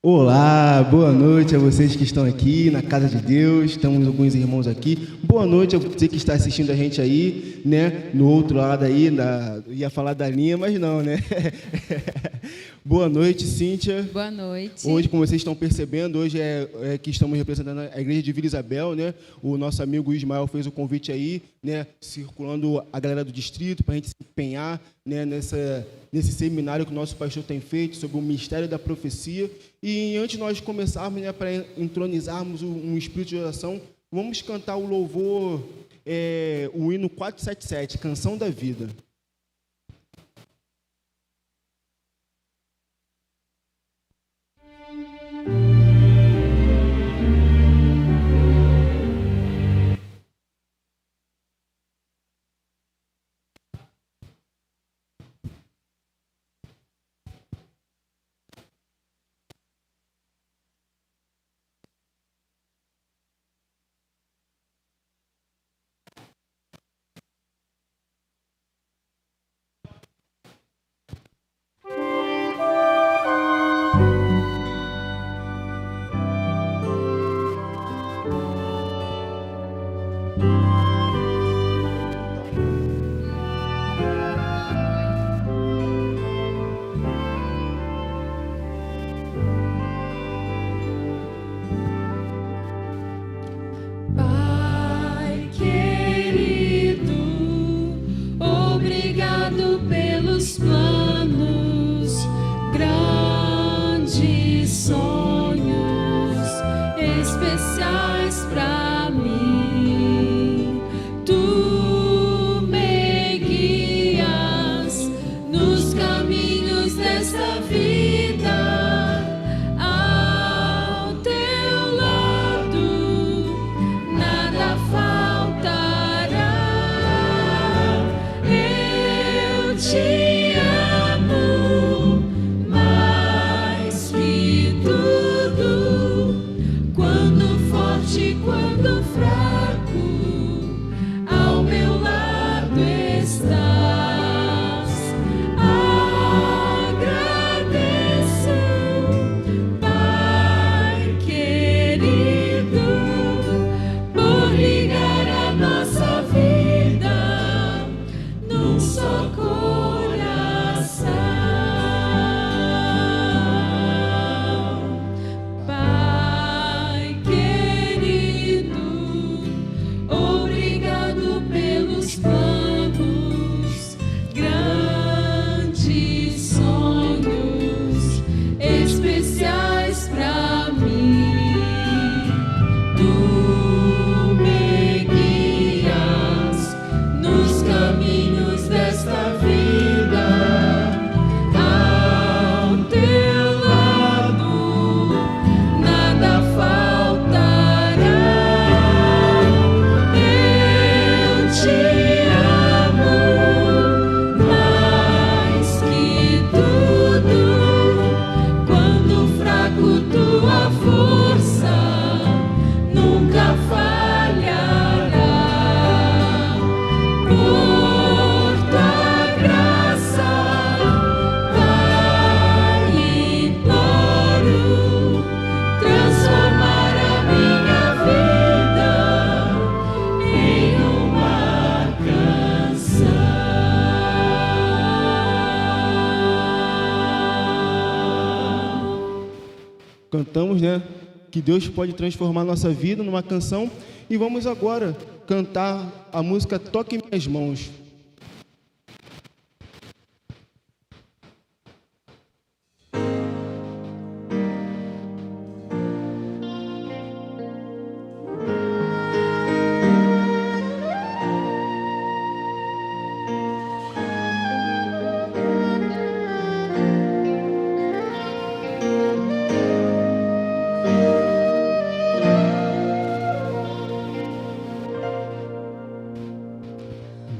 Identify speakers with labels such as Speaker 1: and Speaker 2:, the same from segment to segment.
Speaker 1: Olá, boa noite a vocês que estão aqui na casa de Deus. Estamos alguns irmãos aqui. Boa noite a você que está assistindo a gente aí, né? No outro lado aí, ia falar da linha, mas não, né? Boa noite, Cíntia.
Speaker 2: Boa noite.
Speaker 1: Hoje, como vocês estão percebendo, hoje é que estamos representando a igreja de Vila Isabel, né? O nosso amigo Ismael fez o convite aí, né? Circulando a galera do distrito para a gente se empenhar, né? Nesse seminário que o nosso pastor tem feito sobre o mistério da profecia. E antes de nós começarmos, né, para entronizarmos um espírito de oração, vamos cantar o louvor, o hino 477, Canção da Vida. Cantamos, né, que Deus pode transformar nossa vida numa canção, e vamos agora cantar a música Toque Minhas Mãos.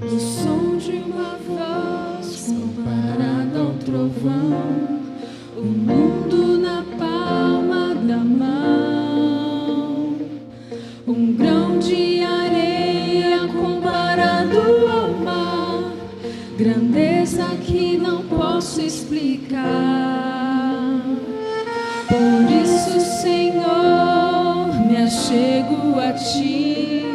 Speaker 3: O som de uma voz comparado ao trovão, o mundo na palma da mão, um grão de areia comparado ao mar, grandeza que não posso explicar. Por a ti,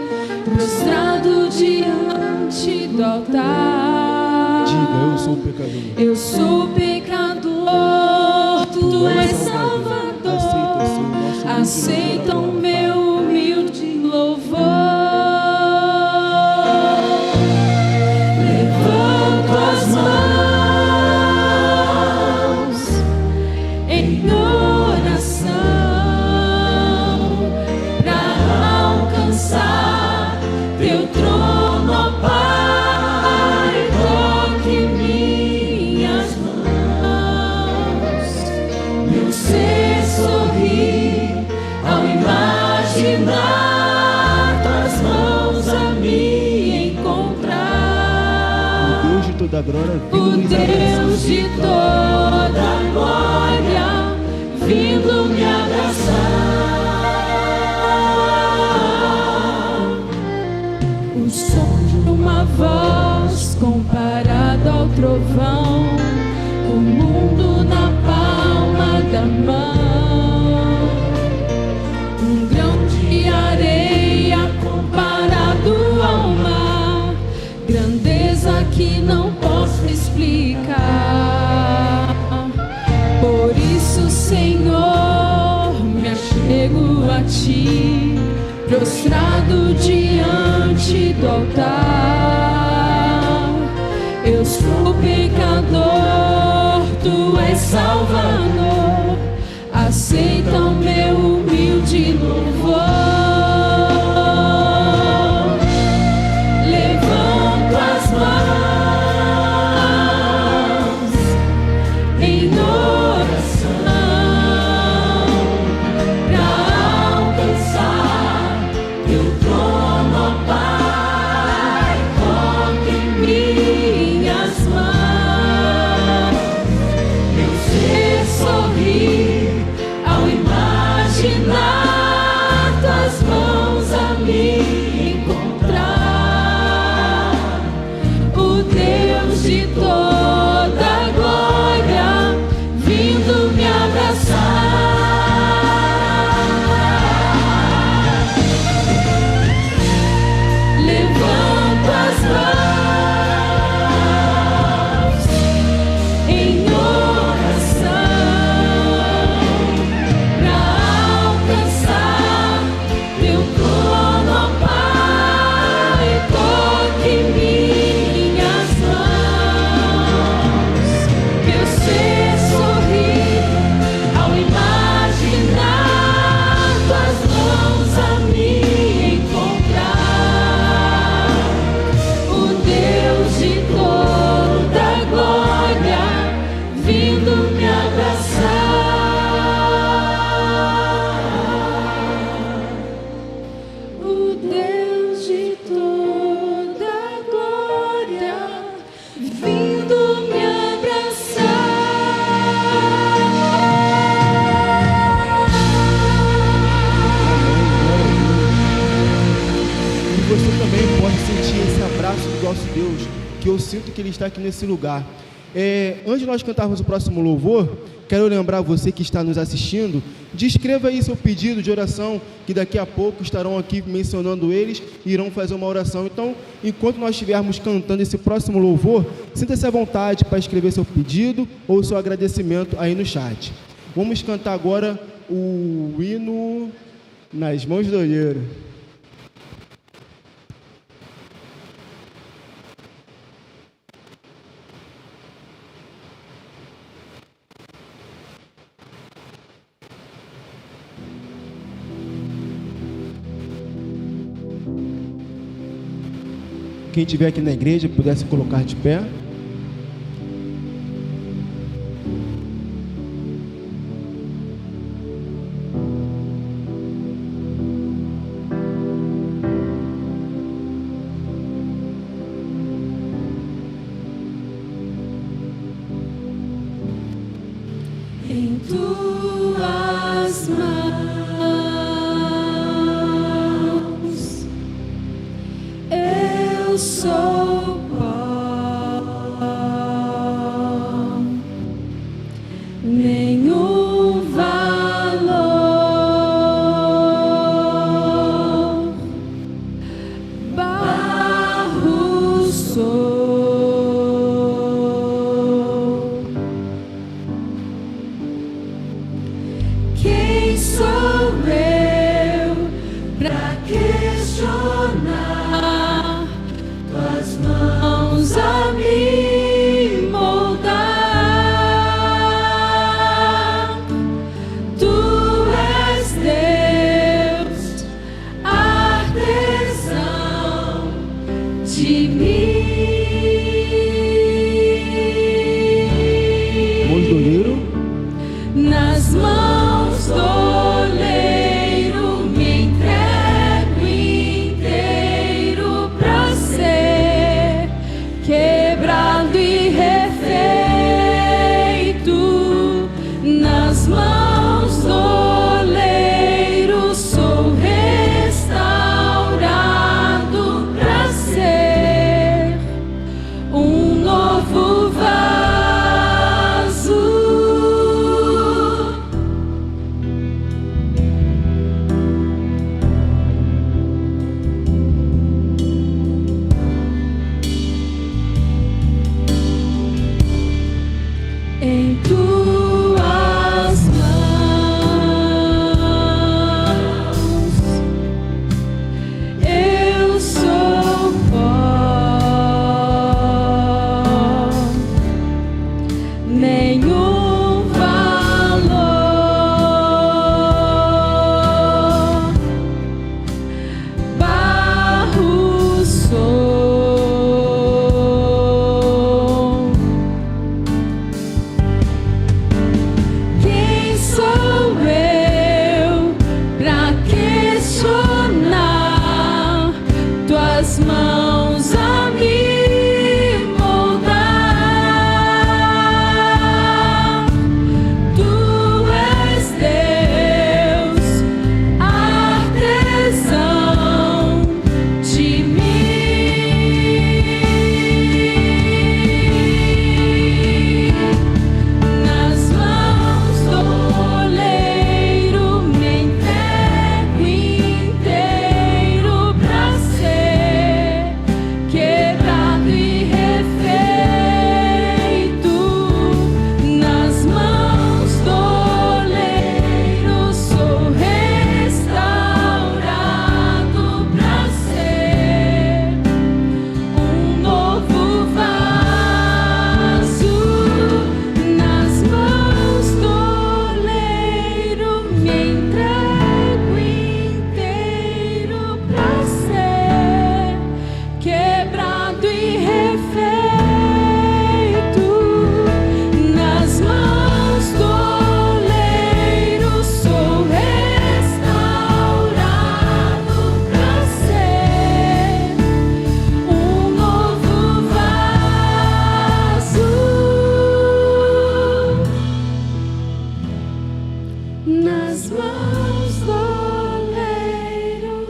Speaker 3: prostrado diante do altar.
Speaker 1: Diga, eu sou pecador.
Speaker 3: Eu sou pecador, tu és Salvador. Aceita o meu humilde louvor. Levanto as mãos em oração para alcançar teu trono, ó Pai. Toque minhas mãos, meu ser sorrir ao imaginar tuas mãos a me encontrar.
Speaker 1: O Deus de toda glória,
Speaker 3: O Deus de toda glória, vindo me abraçar. O som de uma voz comparado ao trovão, o mundo na palma da mão. Um grão de areia comparado ao mar, grandeza que não posso explicar. Por isso, Senhor, me achego a ti, prostrado diante do altar. Eu sou pecador, tu és Salvador. Aceita o meu humilde louvor. Levanto as mãos em oração para alcançar teu trono, ó Pai. Toque minhas mãos, meu ser sorrir ao imaginar tuas mãos a me encontrar. O Deus de toda glória, vindo me abraçar. Levanto as mãos em oração para alcançar teu trono, ó Pai. Toque minhas mãos, meu ser sorrir ao imaginar tuas mãos a me encontrar. O Deus de toda glória, vindo me abraçar. O Deus de toda glória, vindo me abraçar.
Speaker 1: E você também pode sentir esse abraço do nosso Deus, que eu sinto que Ele está aqui nesse lugar. Antes de nós cantarmos o próximo louvor, quero lembrar você que está nos assistindo, descreva aí seu pedido de oração, que daqui a pouco estarão aqui mencionando eles e irão fazer uma oração. Então, enquanto nós estivermos cantando esse próximo louvor, sinta-se à vontade para escrever seu pedido ou seu agradecimento aí no chat. Vamos cantar agora o hino Nas Mãos do Olheiro. Quem estiver aqui na igreja, pudesse colocar de pé.
Speaker 3: Em tuas mãos eu sou pó, nenhum valor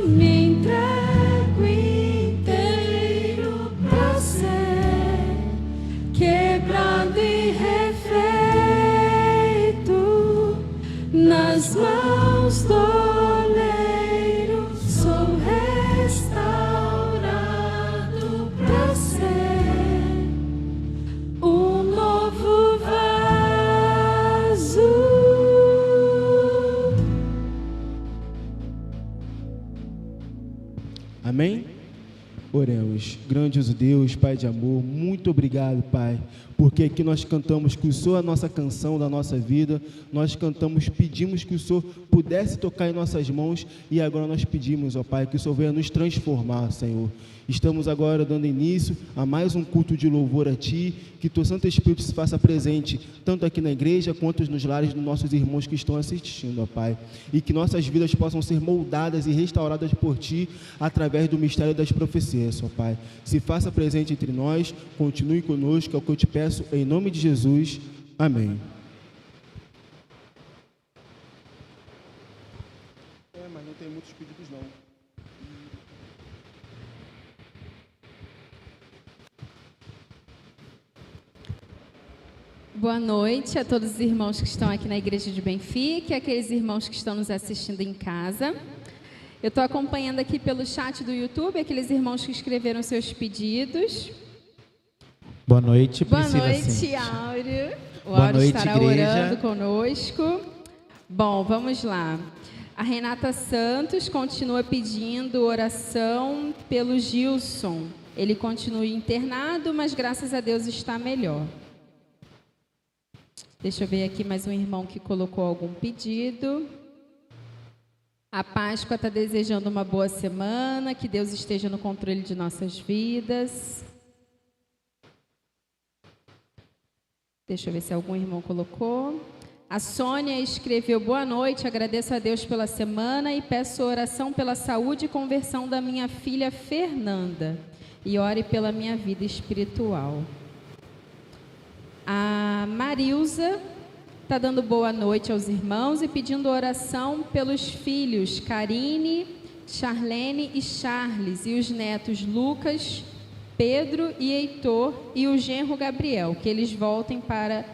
Speaker 3: me entrego inteiro pra ser quebrado e refeito nas mãos do oleiro. Sou restaurado pra ser um novo vaso.
Speaker 1: Amém? Oremos. Grandioso Deus, Pai de amor, muito obrigado, Pai, porque aqui nós cantamos que o Senhor é a nossa canção da nossa vida, nós cantamos, pedimos que o Senhor pudesse tocar em nossas mãos e agora nós pedimos, ó Pai, que o Senhor venha nos transformar, Senhor. Estamos agora dando início a mais um culto de louvor a Ti, que Teu Santo Espírito se faça presente, tanto aqui na igreja, quanto nos lares dos nossos irmãos que estão assistindo, ó Pai, e que nossas vidas possam ser moldadas e restauradas por Ti, através do mistério das profecias, ó Pai. Se faça presente entre nós, continue conosco, é o que eu te peço, em nome de Jesus. Amém. Mas não tem muitos pedidos, não.
Speaker 2: Boa noite a todos os irmãos que estão aqui na Igreja de Benfica e aqueles irmãos que estão nos assistindo em casa. Eu estou acompanhando aqui pelo chat do YouTube aqueles irmãos que escreveram seus pedidos.
Speaker 4: Boa noite,
Speaker 2: Boa
Speaker 4: Priscila
Speaker 2: noite,
Speaker 4: Cintia.
Speaker 2: Áureo. O
Speaker 4: Boa
Speaker 2: Áureo
Speaker 4: noite,
Speaker 2: estará
Speaker 4: igreja.
Speaker 2: orando conosco. Bom, vamos lá. A Renata Santos continua pedindo oração pelo Gilson. Ele continua internado, mas graças a Deus está melhor. Deixa eu ver aqui mais um irmão que colocou algum pedido. A Páscoa está desejando uma boa semana, que Deus esteja no controle de nossas vidas. Deixa eu ver se algum irmão colocou. A Sônia escreveu: boa noite, agradeço a Deus pela semana e peço oração pela saúde e conversão da minha filha Fernanda. E ore pela minha vida espiritual. A Marilza está dando boa noite aos irmãos e pedindo oração pelos filhos Karine, Charlene e Charles, e os netos Lucas, Pedro e Heitor, e o genro Gabriel, que eles voltem para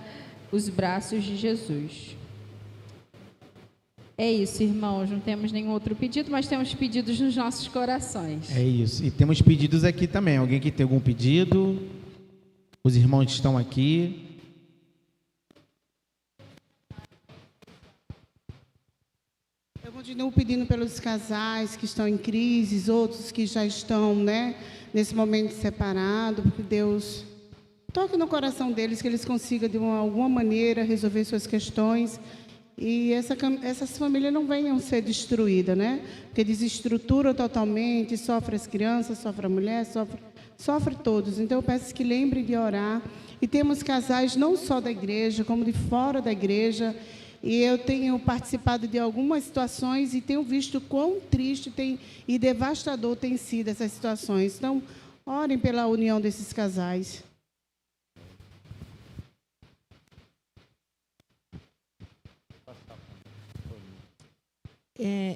Speaker 2: os braços de Jesus. É isso, irmãos, não temos nenhum outro pedido, mas temos pedidos nos nossos corações.
Speaker 4: É isso. E temos pedidos aqui também. Alguém que tem algum pedido? Os irmãos estão aqui.
Speaker 5: Eu continuo pedindo pelos casais que estão em crises, outros que já estão, nesse momento separado, porque Deus toque no coração deles, que eles consigam de alguma maneira resolver suas questões e essas famílias não venham ser destruídas, Porque desestrutura totalmente, sofre as crianças, sofre a mulher, sofre todos. Então eu peço que lembrem de orar. E temos casais não só da igreja, como de fora da igreja. E eu tenho participado de algumas situações e tenho visto quão triste e devastador tem sido essas situações. Então, orem pela união desses casais.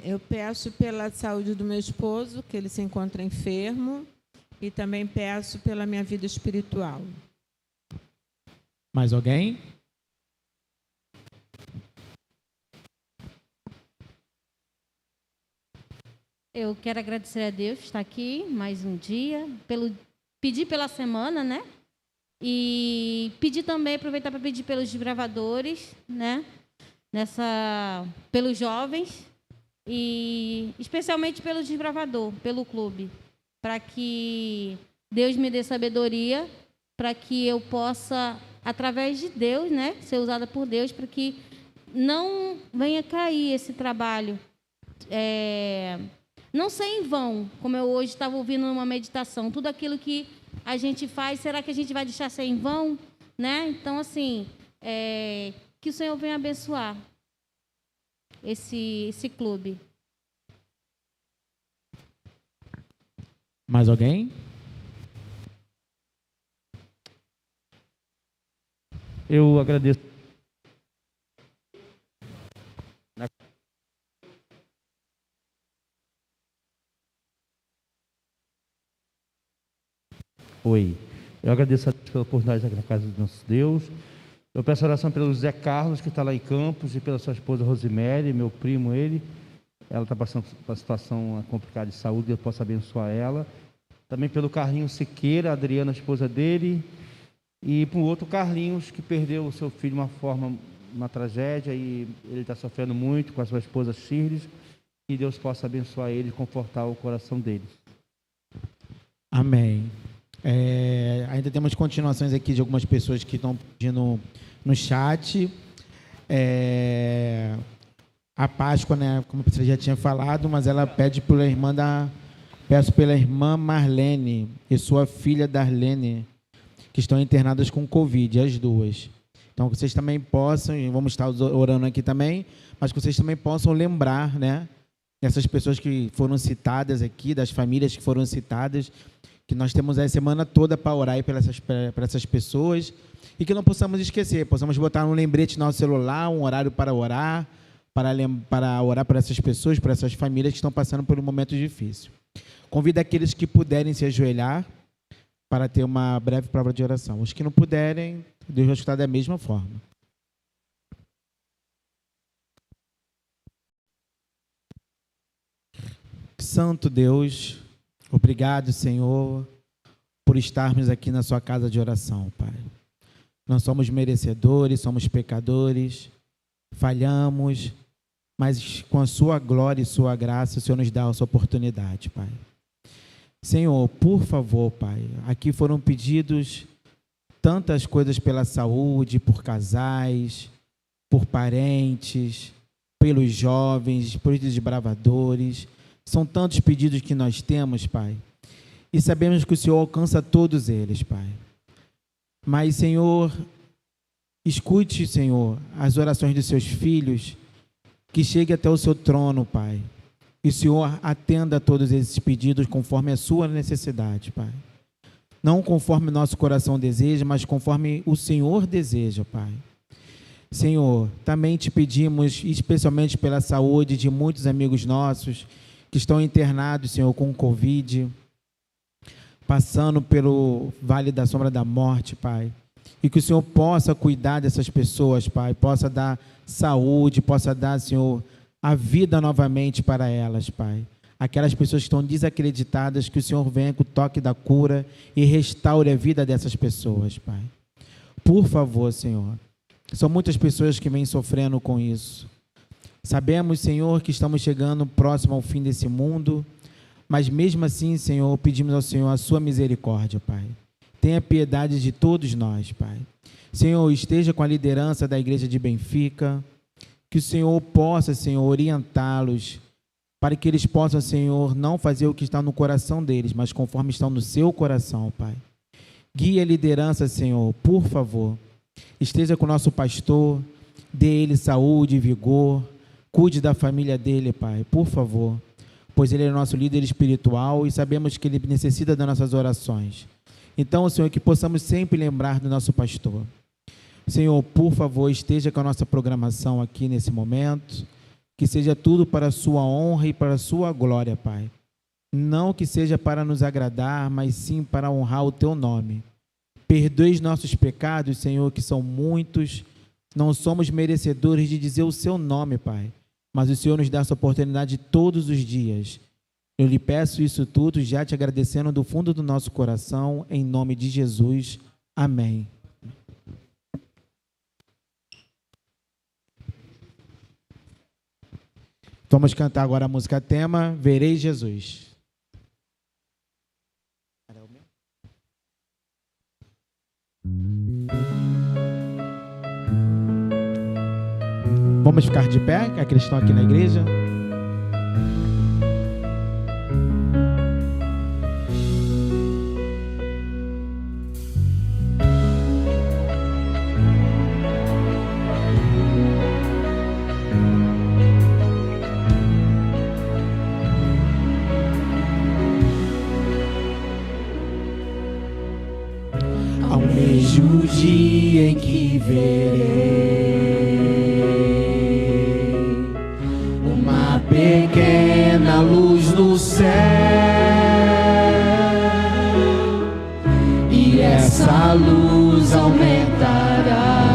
Speaker 6: Eu peço pela saúde do meu esposo, que ele se encontra enfermo, e também peço pela minha vida espiritual.
Speaker 4: Mais alguém?
Speaker 7: Eu quero agradecer a Deus por estar aqui mais um dia, pedir pela semana, E pedir também, aproveitar para pedir pelos desbravadores, pelos jovens e especialmente pelo desbravador, pelo clube, para que Deus me dê sabedoria, para que eu possa, através de Deus, ser usada por Deus, para que não venha cair esse trabalho. Não ser em vão, como eu hoje estava ouvindo numa meditação, tudo aquilo que a gente faz, será que a gente vai deixar ser em vão? Então, assim, que o Senhor venha abençoar esse clube.
Speaker 4: Mais alguém? Eu agradeço.
Speaker 8: Oi. Eu agradeço a Deus pela oportunidade de estar aqui na casa do nosso Deus. Eu peço oração pelo Zé Carlos, que está lá em Campos, e pela sua esposa Rosemary, meu primo, ele. Ela está passando por uma situação complicada de saúde, eu posso abençoar ela. Também pelo Carlinhos Siqueira, a Adriana, a esposa dele. E para o outro Carlinhos, que perdeu o seu filho de uma tragédia, e ele está sofrendo muito com a sua esposa Shirley. Que Deus possa abençoar ele e confortar o coração deles.
Speaker 4: Amém. Ainda temos continuações aqui de algumas pessoas que estão pedindo no chat. A Páscoa, né, como você já tinha falado, mas ela pede peço pela irmã Marlene e sua filha Darlene, que estão internadas com Covid, as duas. Então, que vocês também possam, e vamos estar orando aqui também, mas que vocês também possam lembrar, né, essas pessoas que foram citadas aqui, das famílias que foram citadas, que nós temos a semana toda para orar para essas pessoas, e que não possamos esquecer, possamos botar um lembrete no nosso celular, um horário para orar, para orar para essas pessoas, para essas famílias que estão passando por um momento difícil. Convido aqueles que puderem se ajoelhar para ter uma breve palavra de oração. Os que não puderem, Deus vai escutar da mesma forma. Santo Deus, obrigado, Senhor, por estarmos aqui na sua casa de oração, Pai. Nós somos merecedores, somos pecadores, falhamos, mas com a sua glória e sua graça, o Senhor nos dá essa oportunidade, Pai. Senhor, por favor, Pai, aqui foram pedidos tantas coisas pela saúde, por casais, por parentes, pelos jovens, pelos desbravadores. São tantos pedidos que nós temos, Pai, e sabemos que o Senhor alcança todos eles, Pai. Mas, Senhor, escute, Senhor, as orações dos seus filhos, que chegue até o seu trono, Pai. E o Senhor atenda a todos esses pedidos conforme a sua necessidade, Pai. Não conforme o nosso coração deseja, mas conforme o Senhor deseja, Pai. Senhor, também te pedimos, especialmente pela saúde de muitos amigos nossos que estão internados, Senhor, com Covid, passando pelo vale da sombra da morte, Pai. E que o Senhor possa cuidar dessas pessoas, Pai, possa dar saúde, possa dar, Senhor, a vida novamente para elas, Pai. Aquelas pessoas que estão desacreditadas, que o Senhor venha com o toque da cura e restaure a vida dessas pessoas, Pai. Por favor, Senhor. São muitas pessoas que vêm sofrendo com isso. Sabemos, Senhor, que estamos chegando próximo ao fim desse mundo, mas mesmo assim, Senhor, pedimos ao Senhor a sua misericórdia, Pai. Tenha piedade de todos nós, Pai. Senhor, esteja com a liderança da igreja de Benfica, que o Senhor possa, Senhor, orientá-los, para que eles possam, Senhor, não fazer o que está no coração deles, mas conforme estão no seu coração, Pai. Guie a liderança, Senhor, por favor. Esteja com o nosso pastor, dê ele saúde e vigor, cuide da família dele, Pai, por favor, pois ele é nosso líder espiritual e sabemos que ele necessita das nossas orações. Então, Senhor, que possamos sempre lembrar do nosso pastor. Senhor, por favor, esteja com a nossa programação aqui nesse momento, que seja tudo para a sua honra e para a sua glória, Pai. Não que seja para nos agradar, mas sim para honrar o teu nome. Perdoe os nossos pecados, Senhor, que são muitos. Não somos merecedores de dizer o seu nome, Pai, mas o Senhor nos dá essa oportunidade todos os dias. Eu lhe peço isso tudo, já te agradecendo do fundo do nosso coração, em nome de Jesus. Amém. Vamos cantar agora a música tema, Verei Jesus. Vamos ficar de pé, que aqueles que estão aqui na igreja.
Speaker 3: O dia em que verei uma pequena luz no céu, tua luz aumentará.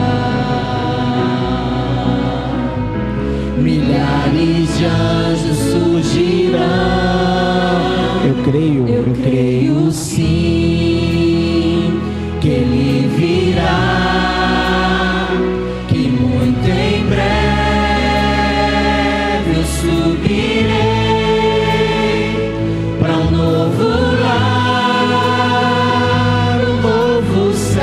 Speaker 3: Milhares de anjos surgirão. Eu creio sim que Ele virá, que muito em breve eu subirei para um novo lar, um novo céu.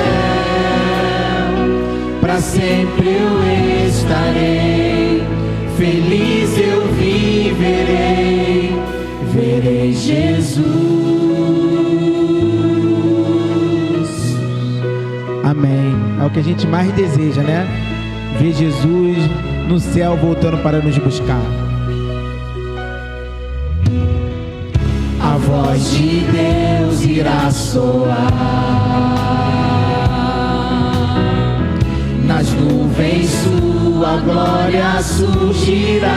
Speaker 3: Para sempre eu estarei, feliz eu viverei, verei Jesus.
Speaker 4: Amém. É o que a gente mais deseja, né? Ver Jesus no céu voltando para nos buscar.
Speaker 3: A voz de Deus irá soar, nas nuvens sua glória surgirá,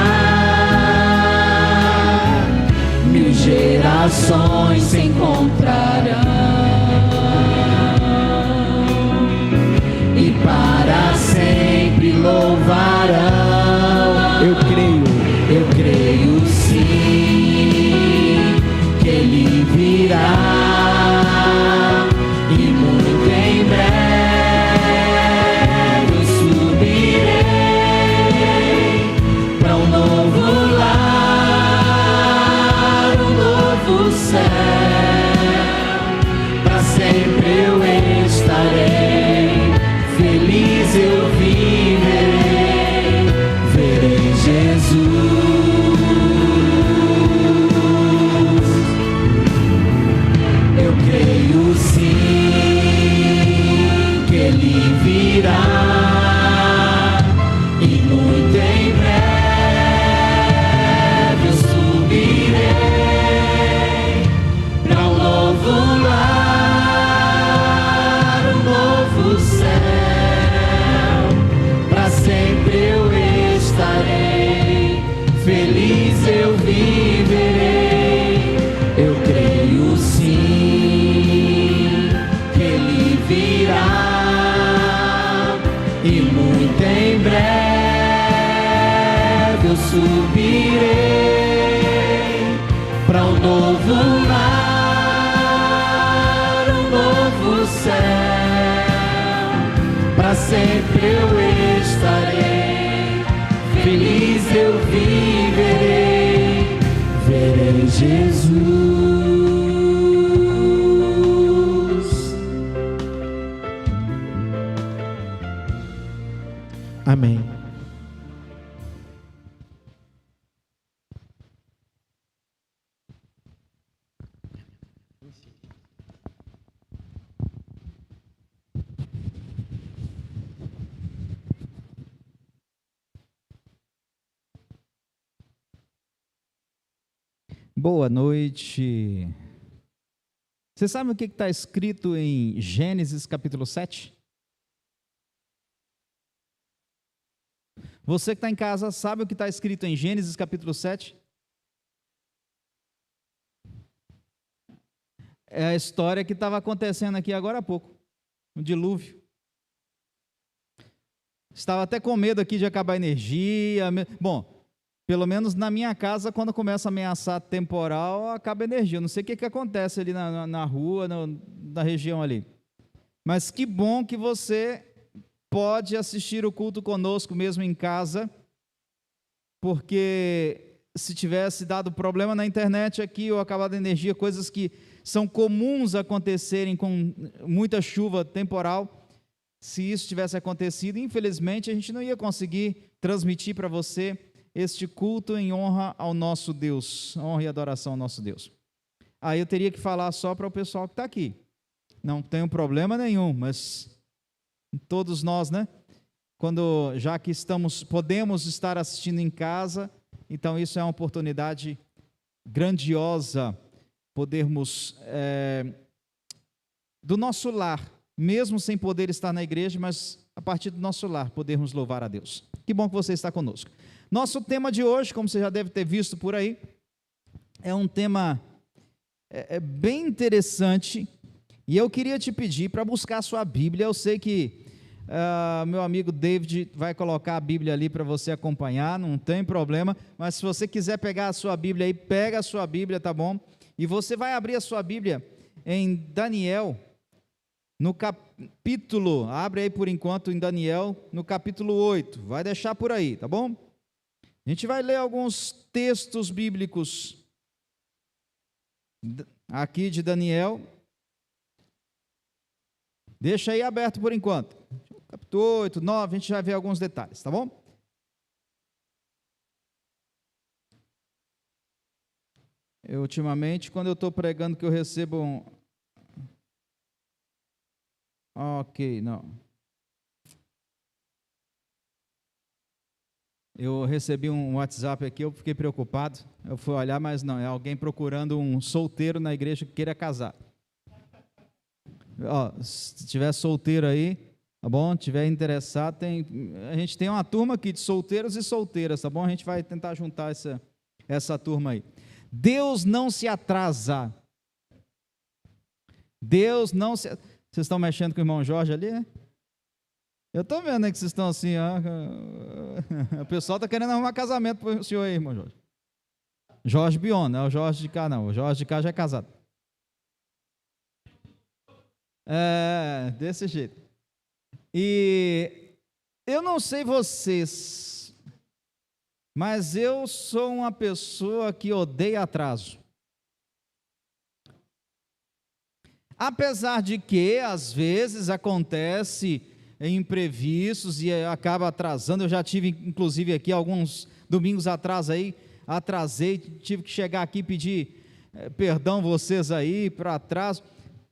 Speaker 3: 1000 gerações se encontrarão e para sempre louvarão.
Speaker 4: Eu
Speaker 3: creio sim que Ele virá, e muito em breve eu subirei para um novo lar, um novo céu. Para sempre eu estarei, feliz eu viverei, verei Jesus. Eu creio sim que Ele virá, e muito em breve eu subirei para um novo lar, um novo céu. Para sempre eu estarei, feliz eu viverei. Eu creio sim que Ele virá, e muito em breve eu subirei para um novo lar, um novo céu. Para sempre eu estarei, feliz eu viverei, verei Jesus.
Speaker 4: Amém.
Speaker 9: Boa noite. Você sabe o que está escrito em Gênesis capítulo 7? Você que está em casa, sabe o que está escrito em Gênesis capítulo 7? É a história que estava acontecendo aqui agora há pouco, o dilúvio. Estava até com medo aqui de acabar a energia. Bom, pelo menos na minha casa, quando começa a ameaçar temporal, acaba a energia. Eu não sei o que acontece ali na rua, na região ali. Mas que bom que você pode assistir o culto conosco mesmo em casa, porque se tivesse dado problema na internet aqui ou acabado a energia, coisas que são comuns acontecerem com muita chuva temporal, se isso tivesse acontecido, infelizmente a gente não ia conseguir transmitir para você este culto em honra ao nosso Deus, honra e adoração ao nosso Deus. Aí eu teria que falar só para o pessoal que está aqui. Não tenho problema nenhum, mas todos nós, né? Quando já que podemos estar assistindo em casa, então isso é uma oportunidade grandiosa, podermos do nosso lar, mesmo sem poder estar na igreja, mas a partir do nosso lar, podermos louvar a Deus. Que bom que você está conosco. Nosso tema de hoje, como você já deve ter visto por aí, é um tema bem interessante, E eu queria te pedir para buscar a sua Bíblia. Eu sei que meu amigo David vai colocar a Bíblia ali para você acompanhar, não tem problema, mas se você quiser pegar a sua Bíblia aí, pega a sua Bíblia, tá bom? E você vai abrir a sua Bíblia em Daniel, no capítulo, abre aí por enquanto em Daniel, no capítulo 8, vai deixar por aí, tá bom? A gente vai ler alguns textos bíblicos aqui de Daniel. Deixa aí aberto por enquanto. Capítulo 8, 9, a gente vai ver alguns detalhes, tá bom? Eu, ultimamente, quando eu estou pregando que eu recebo um... Ok, não. Eu recebi um WhatsApp aqui, eu fiquei preocupado. Eu fui olhar, mas não, é alguém procurando um solteiro na igreja que queira casar. Ó, se tiver solteiro aí, tá bom? Tiver interessado, a gente tem uma turma aqui de solteiros e solteiras, tá bom? A gente vai tentar juntar essa turma aí. Deus não se atrasa. Deus não se... Vocês estão mexendo com o irmão Jorge ali, né? Eu estou vendo que vocês estão assim, ó. O pessoal está querendo arrumar casamento para o senhor aí, irmão Jorge. Jorge Bion, não é o Jorge de cá, não. O Jorge de cá já é casado. É, desse jeito. E eu não sei vocês, mas eu sou uma pessoa que odeia atraso. Apesar de que, às vezes, acontece imprevistos e acaba atrasando. Eu já tive, inclusive, aqui alguns domingos atrás aí, atrasei, tive que chegar aqui e pedir perdão vocês aí para atraso.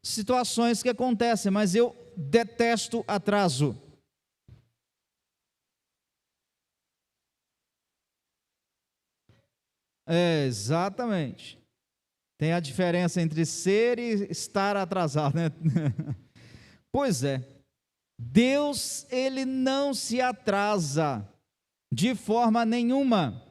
Speaker 9: Situações que acontecem, mas eu detesto atraso. É, exatamente. Tem a diferença entre ser e estar atrasado, né? Pois é. Deus, ele não se atrasa de forma nenhuma.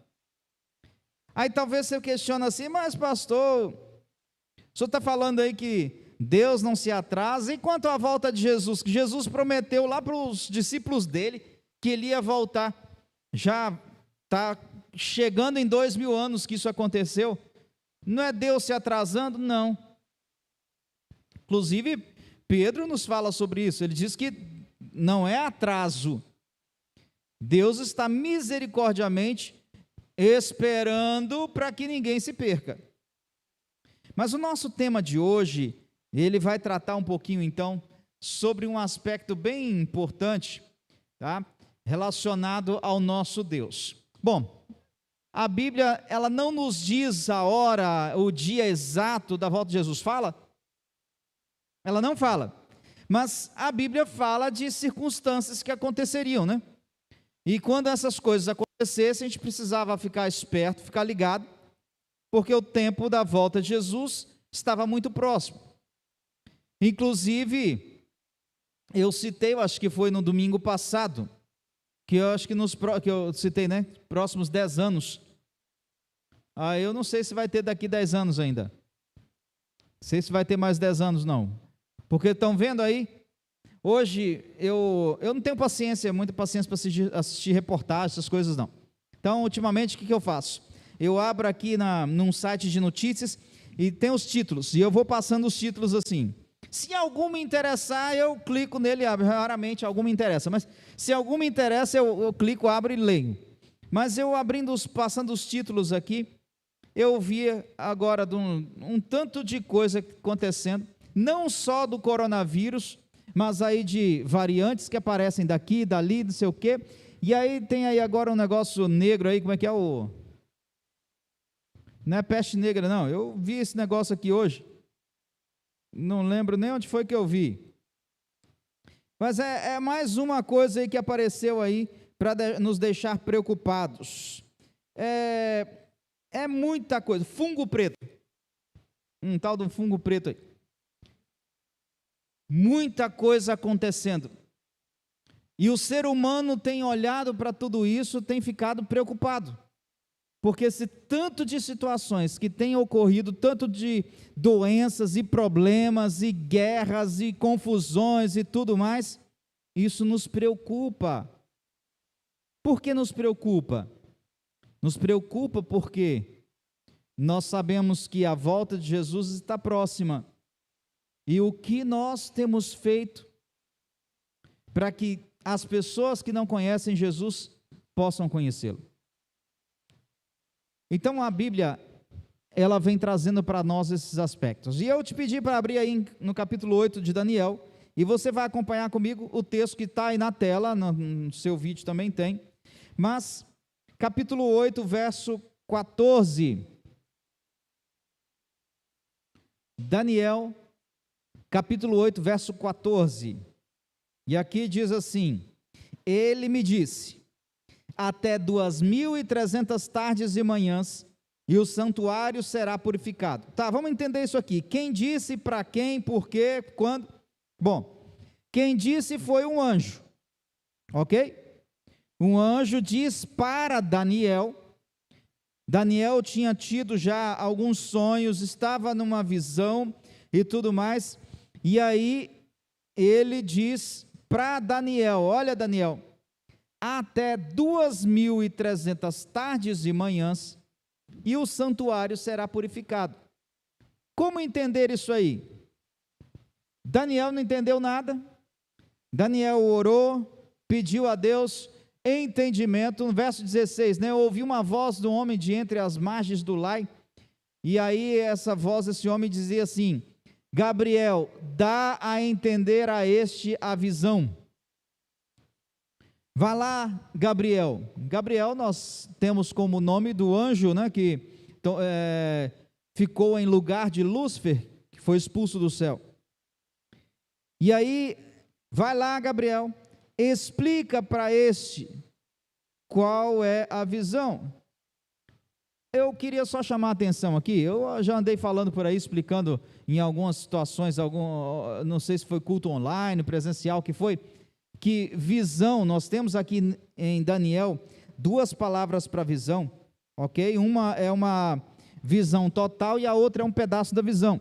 Speaker 9: Aí talvez você questione assim, mas pastor, o senhor está falando aí que Deus não se atrasa, e quanto à volta de Jesus, que Jesus prometeu lá para os discípulos dele, que ele ia voltar, já está chegando em 2000 anos que isso aconteceu, não é Deus se atrasando? Não. Inclusive, Pedro nos fala sobre isso, ele diz que não é atraso, Deus está misericordiamente esperando para que ninguém se perca. Mas o nosso tema de hoje, ele vai tratar um pouquinho então sobre um aspecto bem importante, tá? Relacionado ao nosso Deus. Bom, a Bíblia, ela não nos diz a hora, o dia exato da volta de Jesus, fala? Ela não fala, mas a Bíblia fala de circunstâncias que aconteceriam, né? E quando essas coisas acontecessem, a gente precisava ficar esperto, ficar ligado, porque o tempo da volta de Jesus estava muito próximo. Inclusive, eu citei, eu acho que foi no domingo passado, que eu acho que que eu citei, né? Próximos 10 anos. Eu não sei se vai ter daqui 10 anos ainda. Não sei se vai ter mais 10 anos, não. Porque estão vendo aí, hoje eu não tenho paciência, muita paciência para assistir reportagens, essas coisas não. Então, ultimamente, o que eu faço? Eu abro aqui num site de notícias e tem os títulos, e eu vou passando os títulos assim. Se algum me interessar, eu clico nele e abro. Raramente algum me interessa, mas se algum me interessa, eu clico, abro e leio. Mas eu passando os títulos aqui, eu vi agora um tanto de coisa acontecendo, não só do coronavírus, mas aí de variantes que aparecem daqui, dali, não sei o quê. E aí tem aí agora um negócio negro aí, como é que é o... Não é peste negra, não. Eu vi esse negócio aqui hoje. Não lembro nem onde foi que eu vi. Mas é mais uma coisa aí que apareceu aí para nos deixar preocupados. É muita coisa. Fungo preto. Um tal de um fungo preto aí. Muita coisa acontecendo. E o ser humano tem olhado para tudo isso, tem ficado preocupado. Porque se tanto de situações que têm ocorrido, tanto de doenças e problemas e guerras e confusões e tudo mais, isso nos preocupa. Por que nos preocupa? Nos preocupa porque nós sabemos que a volta de Jesus está próxima. E o que nós temos feito para que as pessoas que não conhecem Jesus possam conhecê-lo? Então a Bíblia, ela vem trazendo para nós esses aspectos. E eu te pedi para abrir aí no capítulo 8 de Daniel, e você vai acompanhar comigo o texto que está aí na tela, no seu vídeo também tem. Mas, capítulo 8, verso 14. Daniel, capítulo 8, verso 14. E aqui diz assim: ele me disse: até 2.300 tardes e manhãs, e o santuário será purificado. Tá, vamos entender isso aqui. Quem disse, para quem, por quê, quando? Bom, quem disse foi um anjo, ok? Um anjo diz para Daniel. Daniel tinha tido já alguns sonhos, estava numa visão e tudo mais, e aí ele diz para Daniel: olha, Daniel, até 2.300 tardes e manhãs, e o santuário será purificado. Como entender isso aí? Daniel não entendeu nada. Daniel orou, pediu a Deus entendimento. No verso 16, né? Ouvi uma voz do homem de entre as margens do Lai, e aí essa voz, esse homem dizia assim: Gabriel, dá a entender a este a visão. Vá lá, Gabriel. Gabriel nós temos como nome do anjo, né, que ficou em lugar de Lúcifer, que foi expulso do céu. E aí, vai lá, Gabriel, explica para este qual é a visão. Eu queria só chamar a atenção aqui, eu já andei falando por aí, explicando em algumas situações, não sei se foi culto online, presencial, que foi, que visão, nós temos aqui em Daniel, duas palavras para visão, ok? Uma é uma visão total e a outra é um pedaço da visão.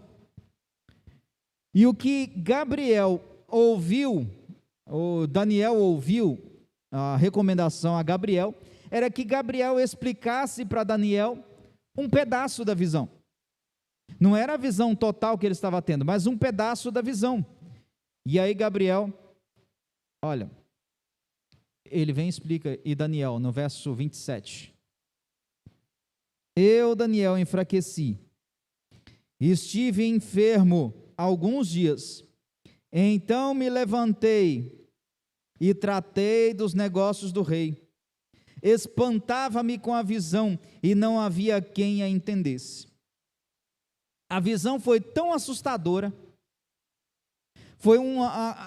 Speaker 9: E o que Gabriel ouviu, ou Daniel ouviu, a recomendação a Gabriel, era que Gabriel explicasse para Daniel um pedaço da visão. Não era a visão total que ele estava tendo, mas um pedaço da visão. E aí Gabriel, olha, ele vem e explica, e Daniel, no verso 27. Eu, Daniel, enfraqueci, estive enfermo alguns dias, então me levantei e tratei dos negócios do rei. Espantava-me com a visão e não havia quem a entendesse. A visão foi tão assustadora, foi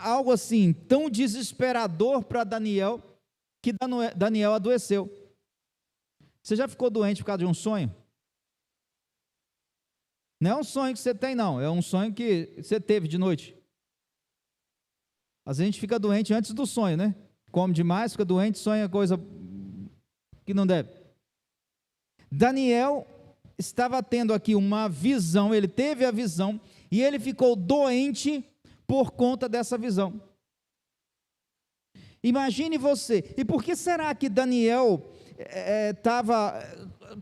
Speaker 9: algo assim, tão desesperador para Daniel, que Daniel adoeceu. Você já ficou doente por causa de um sonho? Não é um sonho que você tem, não, é um sonho que você teve de noite. Às vezes a gente fica doente antes do sonho, né? Come demais, fica doente, sonha coisa que não deve. Daniel estava tendo aqui uma visão, ele teve a visão, e ele ficou doente por conta dessa visão. Imagine você, e por que será que Daniel estava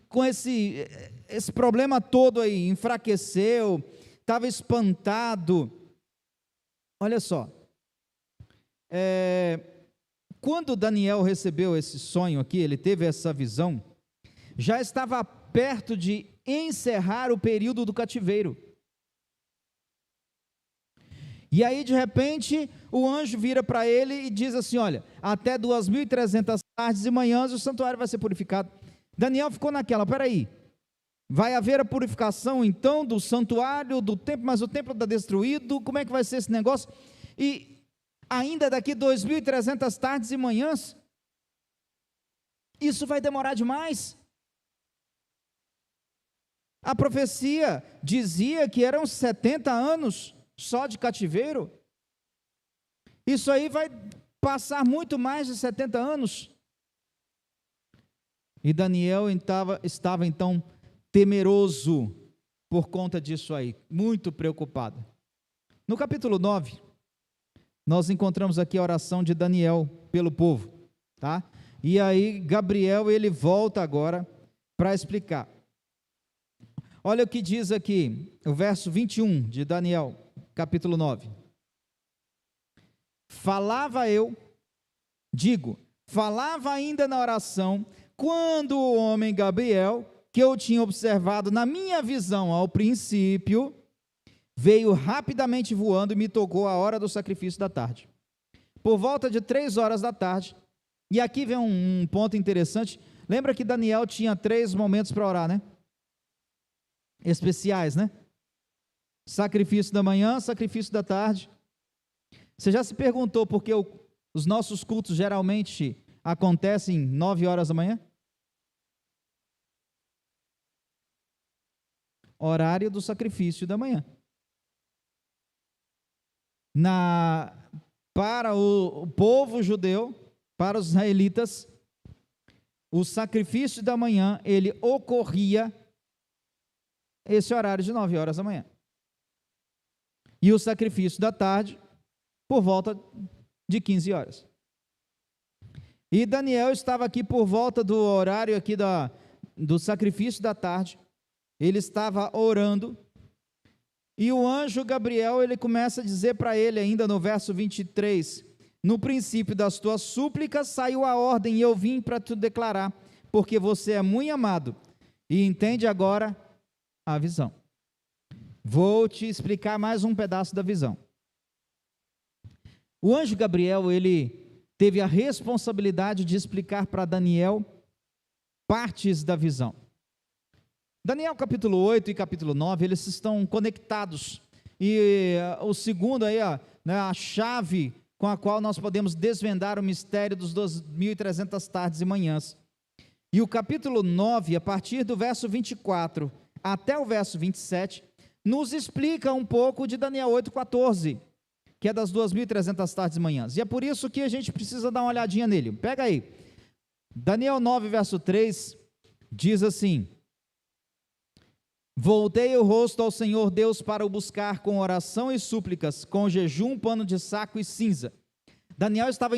Speaker 9: com esse problema todo aí, enfraqueceu, estava espantado? Olha só, quando Daniel recebeu esse sonho aqui, ele teve essa visão, já estava perto de encerrar o período do cativeiro. E aí, de repente, o anjo vira para ele e diz assim: olha, até 2.300 tardes e manhãs o santuário vai ser purificado. Daniel ficou naquela: peraí, vai haver a purificação então do santuário, do templo, mas o templo está destruído, como é que vai ser esse negócio? E ainda daqui 2.300 tardes e manhãs, isso vai demorar demais. A profecia dizia que eram 70 anos só de cativeiro. Isso aí vai passar muito mais de 70 anos. E Daniel estava então temeroso por conta disso aí, muito preocupado. No capítulo 9, nós encontramos aqui a oração de Daniel pelo povo, tá? E aí Gabriel, ele volta agora para explicar. Olha o que diz aqui, o verso 21 de Daniel, capítulo 9. Falava ainda na oração, quando o homem Gabriel, que eu tinha observado na minha visão ao princípio, veio rapidamente voando e me tocou a hora do sacrifício da tarde. Por volta de 3 horas da tarde, e aqui vem um ponto interessante, lembra que Daniel tinha 3 momentos para orar, né? Especiais, né? Sacrifício da manhã, sacrifício da tarde. Você já se perguntou por que os nossos cultos geralmente acontecem 9 horas da manhã? Horário do sacrifício da manhã. Para o povo judeu, para os israelitas, o sacrifício da manhã, ele ocorria esse horário de 9 horas da manhã. E o sacrifício da tarde, por volta de 15 horas. E Daniel estava aqui por volta do horário aqui do sacrifício da tarde, ele estava orando, e o anjo Gabriel, ele começa a dizer para ele ainda no verso 23, no princípio das tuas súplicas saiu a ordem e eu vim para te declarar, porque você é muito amado, e entende agora a visão. Vou te explicar mais um pedaço da visão. O anjo Gabriel, ele teve a responsabilidade de explicar para Daniel partes da visão. Daniel capítulo 8 e capítulo 9, eles estão conectados, e o segundo aí, a chave com a qual nós podemos desvendar o mistério dos 2.300 tardes e manhãs. E o capítulo 9, a partir do verso 24 até o verso 27, nos explica um pouco de Daniel 8,14, que é das 2.300 tardes e manhãs, e é por isso que a gente precisa dar uma olhadinha nele. Pega aí, Daniel 9, verso 3, diz assim: voltei o rosto ao Senhor Deus para o buscar com oração e súplicas, com jejum, pano de saco e cinza. Daniel estava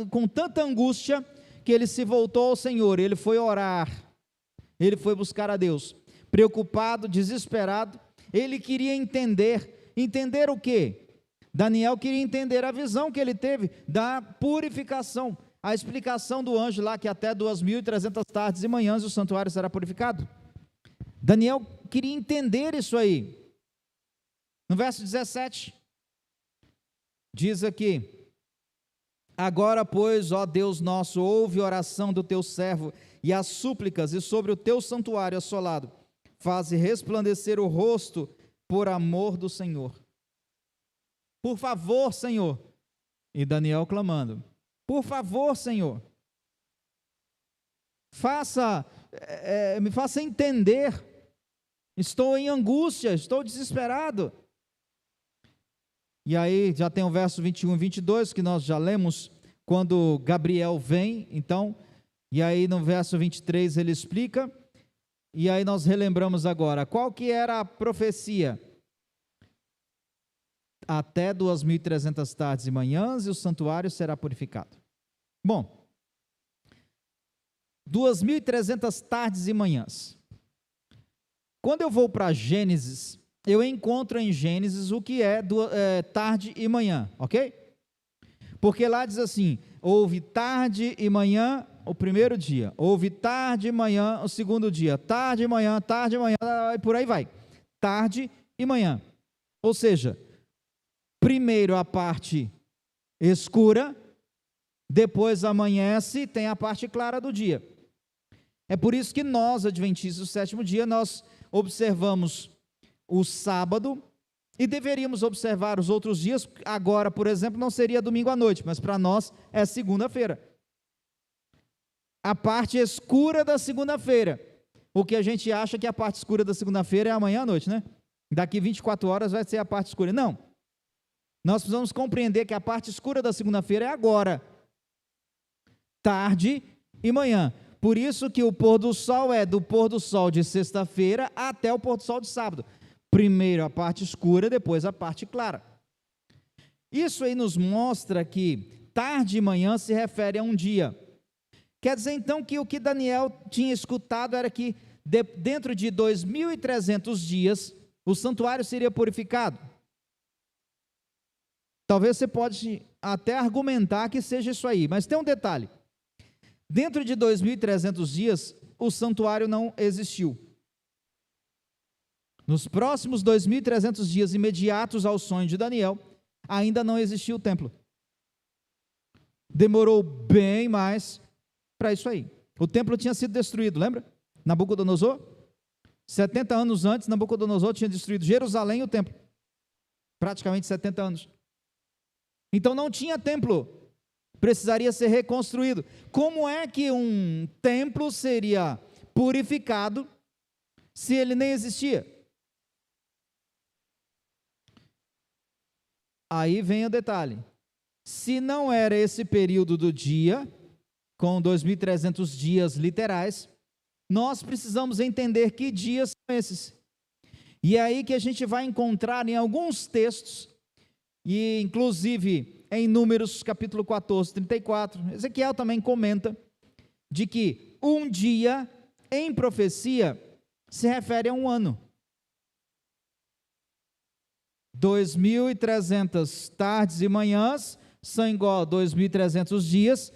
Speaker 9: com tanta angústia, que ele se voltou ao Senhor, ele foi orar, ele foi buscar a Deus, preocupado, desesperado, ele queria entender o quê? Daniel queria entender a visão que ele teve da purificação, a explicação do anjo lá, que até 2.300 tardes e manhãs o santuário será purificado. Daniel queria entender isso aí. No verso 17, diz aqui: agora, pois, ó Deus nosso, ouve a oração do teu servo e as súplicas, e sobre o teu santuário assolado, faze resplandecer o rosto por amor do Senhor. Por favor, Senhor. E Daniel clamando: por favor, Senhor, me faça entender, estou em angústia, estou desesperado. E aí já tem o verso 21 e 22, que nós já lemos, quando Gabriel vem, então, e aí no verso 23 ele explica, e aí nós relembramos agora, qual que era a profecia? Até 2.300 tardes e manhãs, e o santuário será purificado. Bom, 2.300 tardes e manhãs. Quando eu vou para Gênesis, eu encontro em Gênesis o que é tarde e manhã, ok? Porque lá diz assim: houve tarde e manhã o primeiro dia, houve tarde e manhã o segundo dia, tarde e manhã, e por aí vai, tarde e manhã. Ou seja, primeiro a parte escura, depois amanhece, tem a parte clara do dia. É por isso que nós, adventistas do sétimo dia, nós observamos o sábado e deveríamos observar os outros dias. Agora, por exemplo, não seria domingo à noite, mas para nós é segunda-feira. A parte escura da segunda-feira. O que a gente acha que a parte escura da segunda-feira é amanhã à noite, né? Daqui 24 horas vai ser a parte escura. Não. Nós precisamos compreender que a parte escura da segunda-feira é agora, tarde e manhã. Por isso que o pôr do sol é do pôr do sol de sexta-feira até o pôr do sol de sábado. Primeiro a parte escura, depois a parte clara. Isso aí nos mostra que tarde e manhã se refere a um dia. Quer dizer então que o que Daniel tinha escutado era que dentro de 2.300 dias o santuário seria purificado. Talvez você pode até argumentar que seja isso aí, mas tem um detalhe. Dentro de 2.300 dias, o santuário não existiu. Nos próximos 2.300 dias imediatos ao sonho de Daniel, ainda não existia o templo. Demorou bem mais para isso aí. O templo tinha sido destruído, lembra? Nabucodonosor, 70 anos antes, Nabucodonosor tinha destruído Jerusalém e o templo. Praticamente 70 anos. Então não tinha templo. Precisaria ser reconstruído. Como é que um templo seria purificado se ele nem existia? Aí vem o detalhe. Se não era esse período do dia, com 2.300 dias literais, nós precisamos entender que dias são esses. E é aí que a gente vai encontrar em alguns textos, e inclusive em Números capítulo 14, 34, Ezequiel também comenta, de que um dia em profecia se refere a um ano. 2.300 tardes e manhãs são igual a 2.300 dias,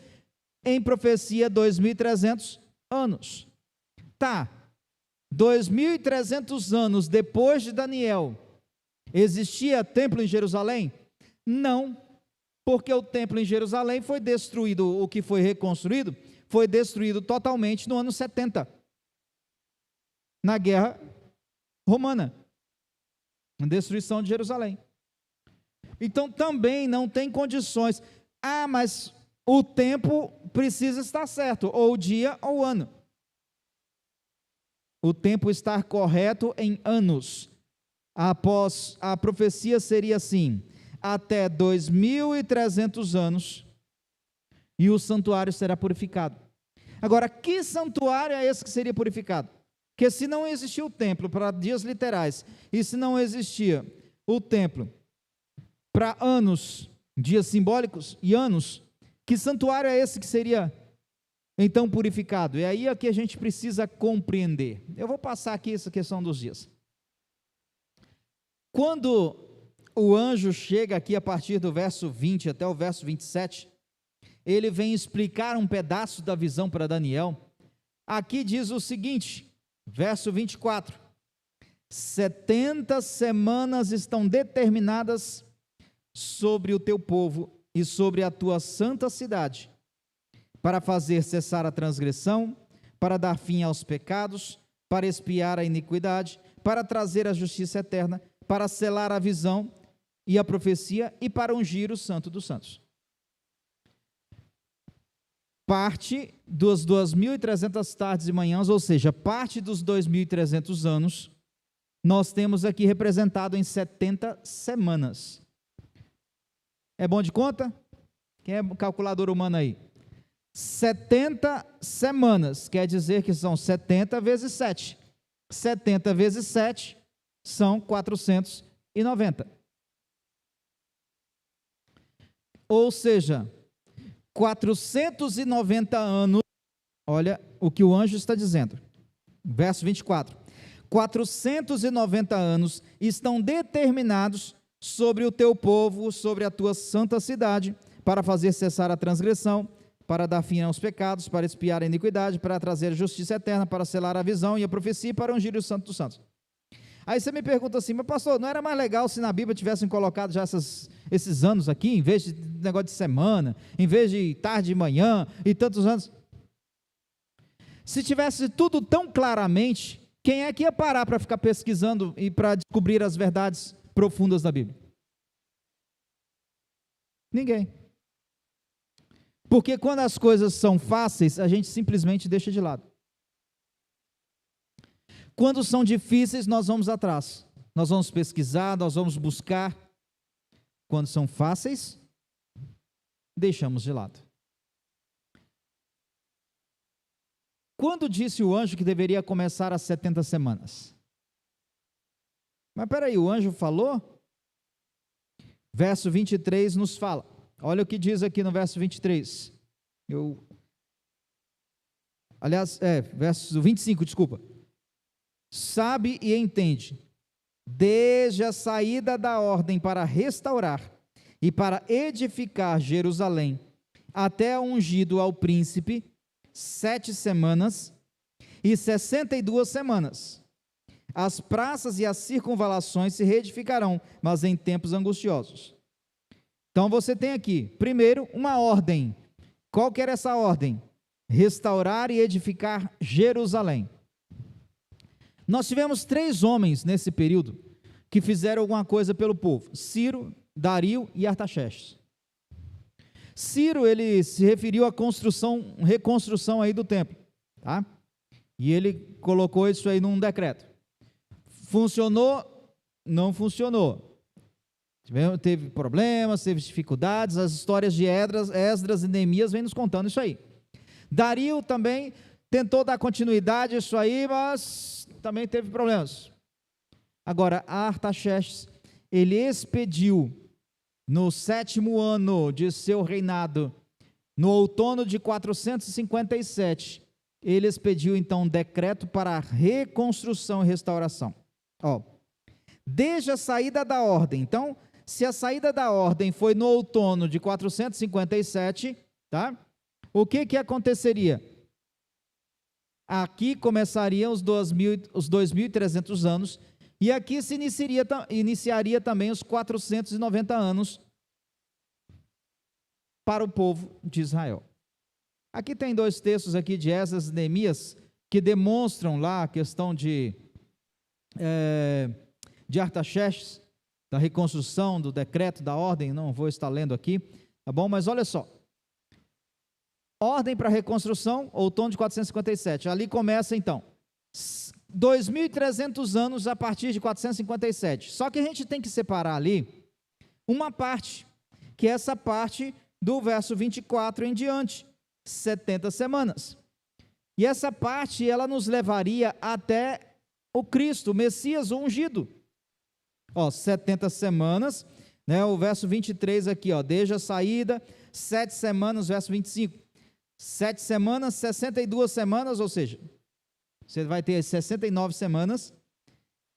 Speaker 9: em profecia 2.300 anos. Tá, 2.300 anos depois de Daniel, existia templo em Jerusalém? Não, porque o templo em Jerusalém foi destruído, o que foi reconstruído, foi destruído totalmente no ano 70, na guerra romana, a destruição de Jerusalém. Então também não tem condições. Mas o tempo precisa estar certo, ou o dia ou o ano. O tempo estar correto em anos. Após a profecia seria assim: até 2.300 anos, e o santuário será purificado. Agora, que santuário é esse que seria purificado? Porque se não existia o templo para dias literais, e se não existia o templo para anos, dias simbólicos e anos, que santuário é esse que seria então purificado? E aí é que a gente precisa compreender. Eu vou passar aqui essa questão dos dias. Quando o anjo chega aqui a partir do verso 20 até o verso 27, ele vem explicar um pedaço da visão para Daniel. Aqui diz o seguinte, verso 24: 70 semanas estão determinadas sobre o teu povo e sobre a tua santa cidade, para fazer cessar a transgressão, para dar fim aos pecados, para expiar a iniquidade, para trazer a justiça eterna, para selar a visão e a profecia e para ungir o santo dos santos. Parte dos 2.300 tardes e manhãs, ou seja, parte dos 2.300 anos, nós temos aqui representado em 70 semanas. É bom de conta? Quem é calculador humano aí? 70 semanas, quer dizer que são 70 vezes 7. 70 vezes 7 são 490. Ou seja, 490 anos, olha o que o anjo está dizendo, verso 24, 490 anos estão determinados sobre o teu povo, sobre a tua santa cidade, para fazer cessar a transgressão, para dar fim aos pecados, para expiar a iniquidade, para trazer a justiça eterna, para selar a visão e a profecia, para ungir o santo dos santos. Aí você me pergunta assim, mas pastor, não era mais legal se na Bíblia tivessem colocado já esses anos aqui, em vez de negócio de semana, em vez de tarde e manhã, e tantos anos? Se tivesse tudo tão claramente, quem é que ia parar para ficar pesquisando e para descobrir as verdades profundas da Bíblia? Ninguém. Porque quando as coisas são fáceis, a gente simplesmente deixa de lado. Quando são difíceis, nós vamos atrás. Nós vamos pesquisar, nós vamos buscar. Quando são fáceis, deixamos de lado. quando disse o anjo que deveria começar as 70 semanas? Mas peraí, o anjo falou? Verso 23 nos fala. Olha o que diz aqui no verso 23. Verso 25, desculpa. Sabe e entende, desde a saída da ordem para restaurar e para edificar Jerusalém, até ungido ao príncipe, 7 semanas e 62 semanas. As praças e as circunvalações se reedificarão, mas em tempos angustiosos. Então você tem aqui, primeiro, uma ordem. Qual que era essa ordem? Restaurar e edificar Jerusalém. Nós tivemos 3 homens nesse período que fizeram alguma coisa pelo povo: Ciro, Dario e Artaxerxes. Ciro, ele se referiu à reconstrução aí do templo, tá? E ele colocou isso aí num decreto. Funcionou? Não funcionou. Teve problemas, teve dificuldades. As histórias de Esdras e Neemias vêm nos contando isso aí. Dario também tentou dar continuidade a isso aí, mas também teve problemas. Agora, Artaxerxes, ele expediu no 7º ano de seu reinado, no outono de 457, ele expediu então um decreto para a reconstrução e restauração. Desde a saída da ordem, então, se a saída da ordem foi no outono de 457, tá? O que aconteceria? Aqui começariam os 2.300 anos, e aqui se iniciaria também os 490 anos para o povo de Israel. Aqui tem 2 textos aqui de Esdras e Neemias, que demonstram lá a questão de Artaxerxes, da reconstrução, do decreto, da ordem. Não vou estar lendo aqui, tá bom? Mas olha só, ordem para reconstrução, outono de 457, ali começa então, 2.300 anos a partir de 457, só que a gente tem que separar ali, uma parte, que é essa parte do verso 24 em diante, 70 semanas, e essa parte, ela nos levaria até o Cristo, o Messias, o ungido, 70 semanas, né, o verso 23 aqui, desde a saída, 7 semanas, verso 25, 7 semanas, 62 semanas, ou seja, você vai ter 69 semanas,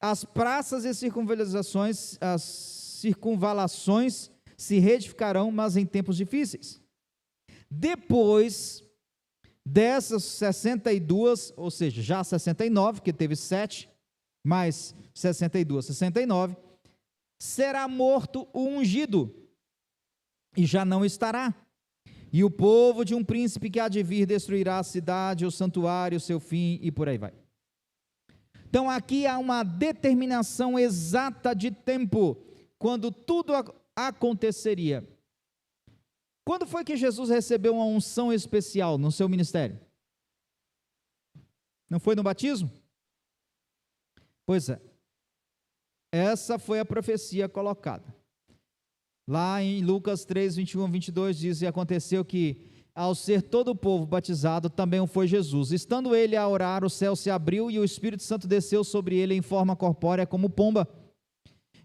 Speaker 9: as praças e circunvalações se reedificarão, mas em tempos difíceis. Depois dessas 62, ou seja, já 69, que teve 7, mais 62, 69, será morto o ungido, e já não estará. E o povo de um príncipe que há de vir destruirá a cidade, o santuário, o seu fim, e por aí vai. Então aqui há uma determinação exata de tempo, quando tudo aconteceria. Quando foi que Jesus recebeu uma unção especial no seu ministério? Não foi no batismo? Pois é. Essa foi a profecia colocada. Lá em Lucas 3, 21 a 22 diz: e aconteceu que, ao ser todo o povo batizado, também o foi Jesus. Estando ele a orar, o céu se abriu e o Espírito Santo desceu sobre ele em forma corpórea como pomba.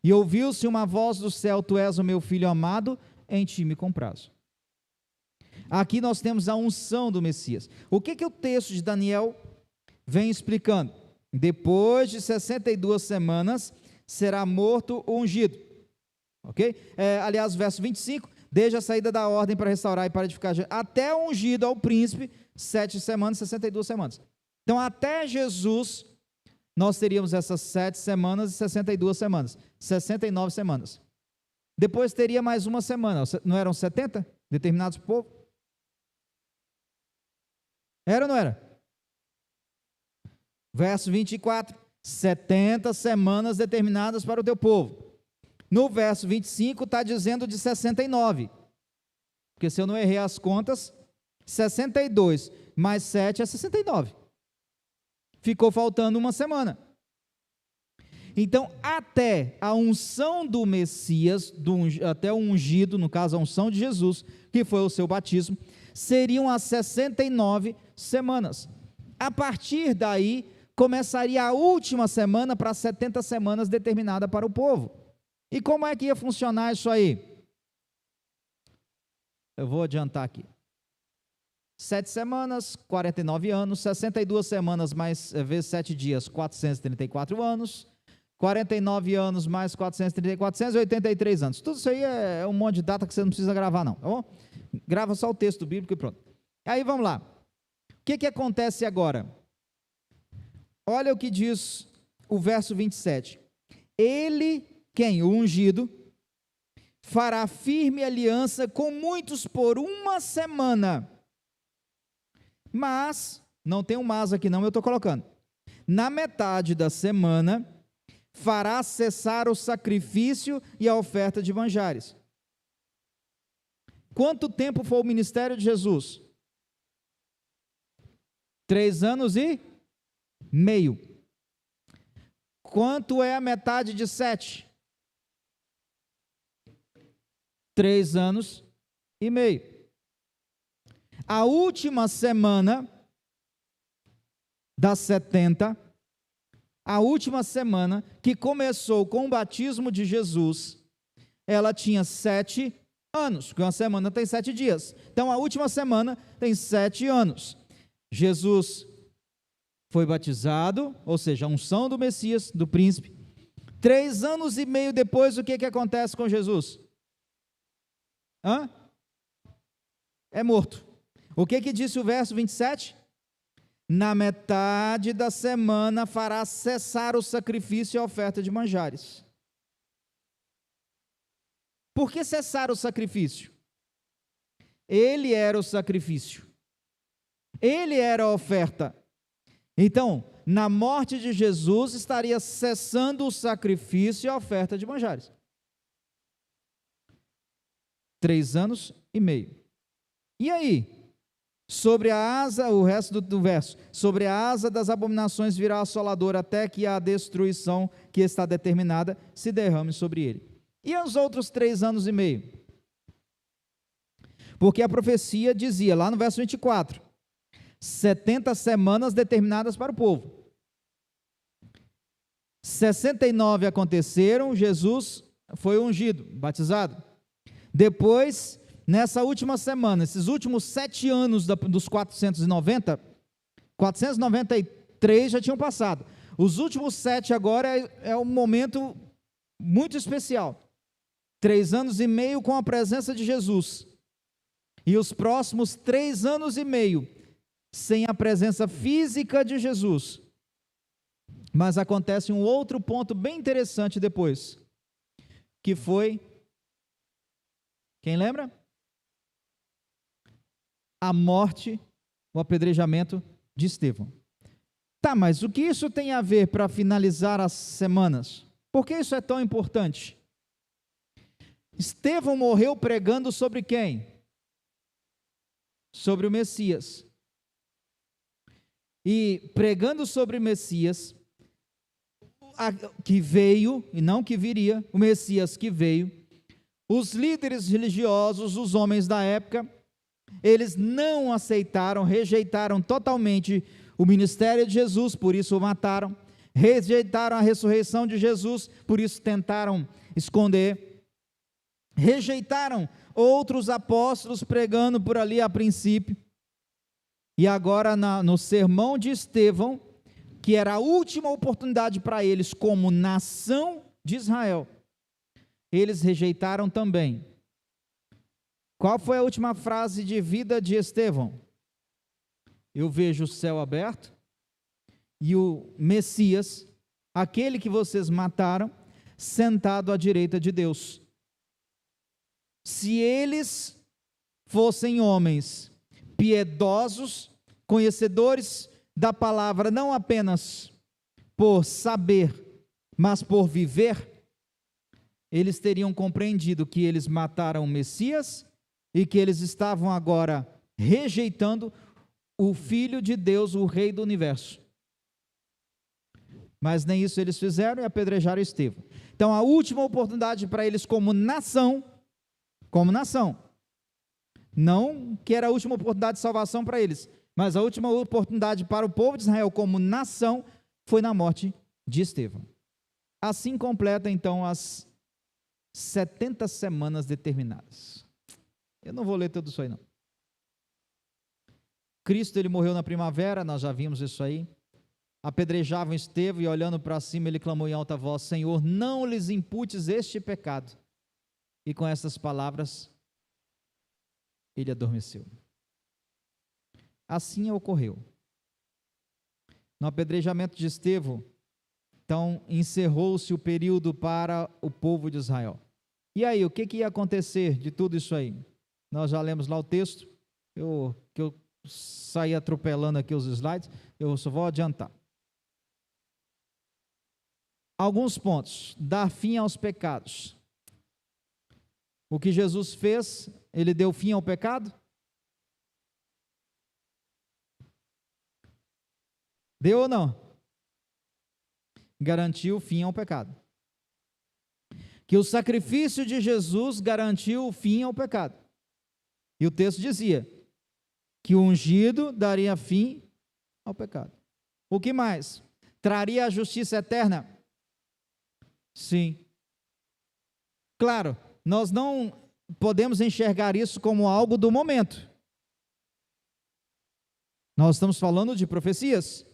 Speaker 9: E ouviu-se uma voz do céu: tu és o meu filho amado, em ti me comprazo. Aqui nós temos a unção do Messias. O que o texto de Daniel vem explicando? Depois de 62 semanas, será morto o ungido. Ok? Aliás, verso 25, desde a saída da ordem para restaurar e para edificar, até o ungido ao príncipe, 7 semanas, 62 semanas. Então, até Jesus, nós teríamos essas 7 semanas e 62 semanas, 69 semanas. Depois teria mais uma semana, não eram 70 determinados para o povo? Era ou não era? Verso 24, 70 semanas determinadas para o teu povo. No verso 25 está dizendo de 69, porque se eu não errei as contas, 62 mais 7 é 69, ficou faltando uma semana. Então, até a unção do Messias, até o ungido, no caso a unção de Jesus, que foi o seu batismo, seriam as 69 semanas. A partir daí, começaria a última semana para 70 semanas determinada para o povo. E como é que ia funcionar isso aí? Eu vou adiantar aqui. 7 semanas, 49 anos, 62 semanas mais vezes 7 dias, 434 anos, 49 anos mais 434, 483 anos. Tudo isso aí é um monte de data que você não precisa gravar não, tá bom? Grava só o texto bíblico e pronto. Aí vamos lá. O que acontece agora? Olha o que diz o verso 27. Ele, quem? O ungido, fará firme aliança com muitos por uma semana. Mas, não tem um mas aqui não, eu estou colocando. Na metade da semana, fará cessar o sacrifício e a oferta de manjares. Quanto tempo foi o ministério de Jesus? 3 anos e meio. Quanto é a metade de 7? 3 anos e meio. A última semana das 70, a última semana que começou com o batismo de Jesus, ela tinha 7 anos, porque uma semana tem 7 dias. Então a última semana tem 7 anos. Jesus foi batizado, ou seja, a unção do Messias, do príncipe. 3 anos e meio depois, o que acontece com Jesus? É morto. O que disse o verso 27? Na metade da semana fará cessar o sacrifício e a oferta de manjares. Por que cessar o sacrifício? Ele era o sacrifício. Ele era a oferta. Então, na morte de Jesus, estaria cessando o sacrifício e a oferta de manjares. 3 anos e meio. E aí? Sobre a asa, o resto do verso, sobre a asa das abominações virá assolador até que a destruição que está determinada se derrame sobre ele. E os outros 3 anos e meio? Porque a profecia dizia, lá no verso 24, 70 semanas determinadas para o povo. 69 aconteceram, Jesus foi ungido, batizado. Depois, nessa última semana, esses últimos 7 anos dos 490, 493 já tinham passado. Os últimos 7 agora é um momento muito especial. 3 anos e meio com a presença de Jesus. E os próximos 3 anos e meio sem a presença física de Jesus. Mas acontece um outro ponto bem interessante depois, que foi, quem lembra? A morte, o apedrejamento de Estevão. Tá, mas o que isso tem a ver para finalizar as semanas? Por que isso é tão importante? Estevão morreu pregando sobre quem? Sobre o Messias. E pregando sobre o Messias, que veio, e não que viria, o Messias que veio, os líderes religiosos, os homens da época, eles não aceitaram, rejeitaram totalmente o ministério de Jesus, por isso o mataram, rejeitaram a ressurreição de Jesus, por isso tentaram esconder, rejeitaram outros apóstolos pregando por ali a princípio, e agora no sermão de Estevão, que era a última oportunidade para eles como nação de Israel, eles rejeitaram também. Qual foi a última frase de vida de Estevão? Eu vejo o céu aberto e o Messias, aquele que vocês mataram, sentado à direita de Deus. Se eles fossem homens piedosos, conhecedores da palavra, não apenas por saber, mas por viver, eles teriam compreendido que eles mataram o Messias e que eles estavam agora rejeitando o Filho de Deus, o Rei do Universo. Mas nem isso eles fizeram e apedrejaram Estevão. Então a última oportunidade para eles como nação, não que era a última oportunidade de salvação para eles, Mas a última oportunidade para o povo de Israel como nação foi na morte de Estevão. Assim completa então as 70 semanas determinadas. Eu não vou ler tudo isso aí não. Cristo, ele morreu na primavera, nós já vimos isso aí. Apedrejavam Estevão e olhando para cima ele clamou em alta voz: Senhor, não lhes imputes este pecado. E com essas palavras ele adormeceu. Assim ocorreu. No apedrejamento de Estevão, então encerrou-se o período para o povo de Israel. E aí, o que ia acontecer de tudo isso aí? Nós já lemos lá o texto, que eu saí atropelando aqui os slides, eu só vou adiantar. Alguns pontos: dar fim aos pecados. O que Jesus fez, ele deu fim ao pecado? Deu ou não? Garantiu fim ao pecado. Que o sacrifício de Jesus garantiu o fim ao pecado. E o texto dizia que o ungido daria fim ao pecado. O que mais? Traria a justiça eterna? Sim. Claro, nós não podemos enxergar isso como algo do momento. Nós estamos falando de profecias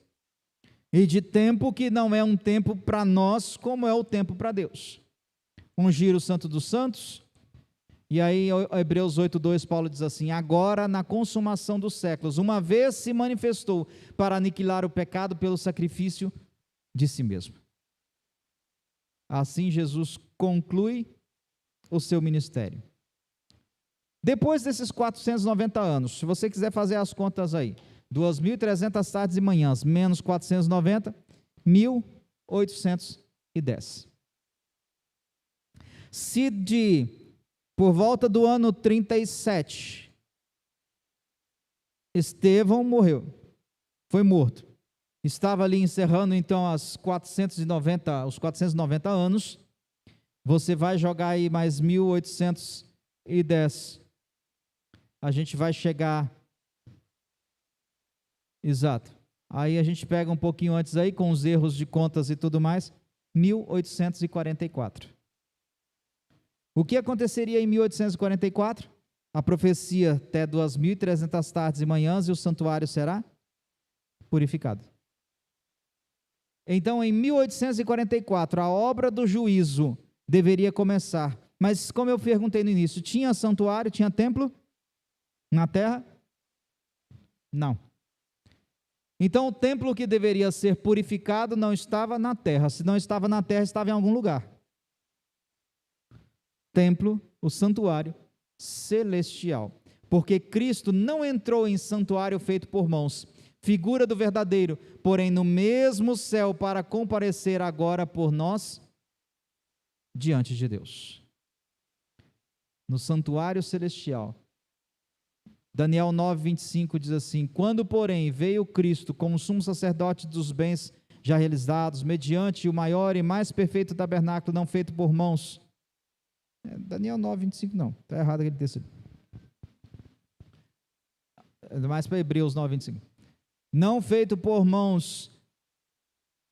Speaker 9: e de tempo que não é um tempo para nós como é o tempo para Deus. Ungir o Santo dos Santos. E aí, Hebreus 8:2, Paulo diz assim: agora, na consumação dos séculos, uma vez se manifestou para aniquilar o pecado pelo sacrifício de si mesmo. Assim, Jesus conclui o seu ministério. Depois desses 490 anos, se você quiser fazer as contas aí, 2.300 tardes e manhãs, menos 490, 1.810. Se por volta do ano 37, Estevão morreu, foi morto. Estava ali encerrando então os 490 anos. Você vai jogar aí mais 1.810. A gente vai chegar. Exato. Aí a gente pega um pouquinho antes aí, com os erros de contas e tudo mais, 1844. O que aconteceria em 1844? A profecia até 2.300 tardes e manhãs e o santuário será purificado. Então, em 1844, a obra do juízo deveria começar. Mas, como eu perguntei no início, tinha santuário, tinha templo na terra? Não. Então, o templo que deveria ser purificado não estava na terra. Se não estava na terra, estava em algum lugar. Templo, o santuário celestial. Porque Cristo não entrou em santuário feito por mãos, figura do verdadeiro, porém no mesmo céu para comparecer agora por nós diante de Deus. No santuário celestial. Daniel 9:25 diz assim: quando, porém, veio Cristo como sumo sacerdote dos bens já realizados, mediante o maior e mais perfeito tabernáculo não feito por mãos. Daniel 9:25 não, está errado aquele texto. É mais para Hebreus 9:25. Não feito por mãos,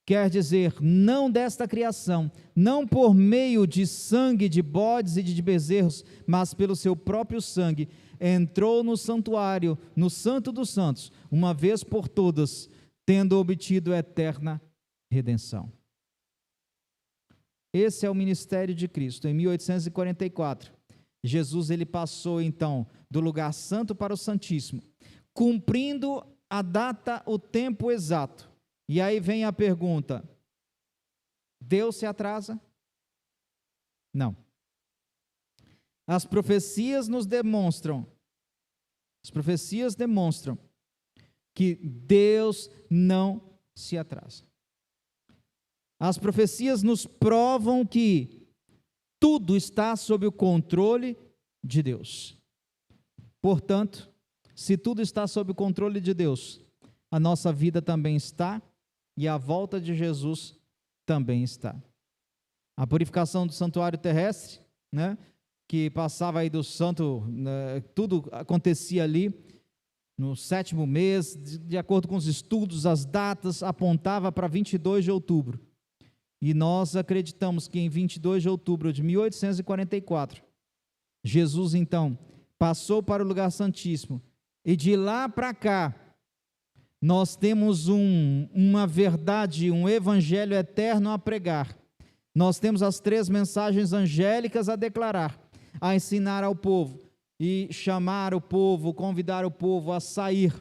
Speaker 9: quer dizer, não desta criação, não por meio de sangue de bodes e de bezerros, mas pelo seu próprio sangue, entrou no santuário, no Santo dos Santos, uma vez por todas, tendo obtido eterna redenção. Esse é o ministério de Cristo. Em 1844, Jesus ele passou então do lugar santo para o Santíssimo, cumprindo a data, o tempo exato. E aí vem a pergunta: Deus se atrasa? Não. As profecias demonstram que Deus não se atrasa. As profecias nos provam que tudo está sob o controle de Deus. Portanto, se tudo está sob o controle de Deus, a nossa vida também está, e a volta de Jesus também está. A purificação do santuário terrestre, né, que passava aí do santo, tudo acontecia ali, no 7º mês, de acordo com os estudos, as datas apontava para 22 de outubro. E nós acreditamos que em 22 de outubro de 1844, Jesus então passou para o lugar santíssimo, e de lá para cá, nós temos uma verdade, um evangelho eterno a pregar. Nós temos as 3 mensagens angélicas a declarar, a ensinar ao povo, e chamar o povo, convidar o povo a sair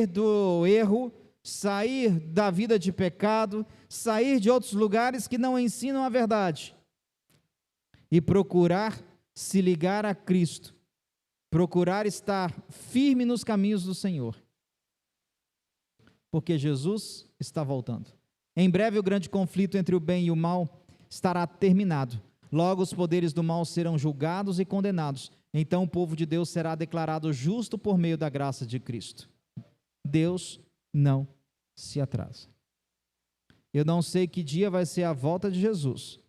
Speaker 9: do erro, sair da vida de pecado, sair de outros lugares que não ensinam a verdade, e procurar se ligar a Cristo, procurar estar firme nos caminhos do Senhor, porque Jesus está voltando. Em breve o grande conflito entre o bem e o mal estará terminado. Logo os poderes do mal serão julgados e condenados. Então o povo de Deus será declarado justo por meio da graça de Cristo. Deus não se atrasa. Eu não sei que dia vai ser a volta de Jesus,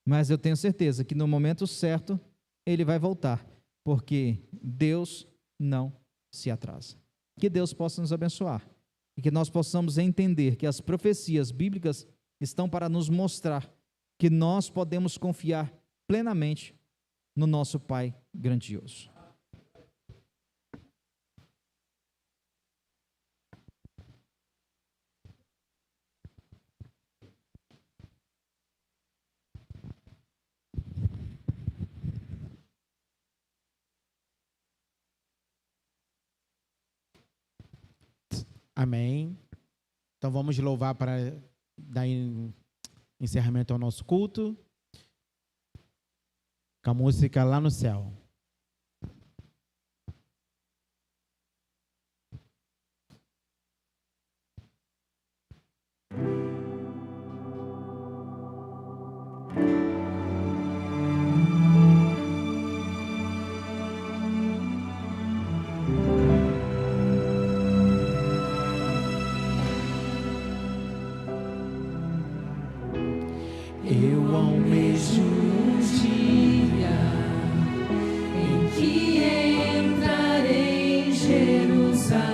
Speaker 9: mas eu tenho certeza que no momento certo Ele vai voltar, porque Deus não se atrasa. Que Deus possa nos abençoar e que nós possamos entender que as profecias bíblicas estão para nos mostrar que nós podemos confiar plenamente no nosso Pai grandioso.
Speaker 4: Amém. Então vamos louvar para dar encerramento ao nosso culto com a música Lá no Céu.
Speaker 3: Eu almejo um dia em que entrarei em Jerusalém.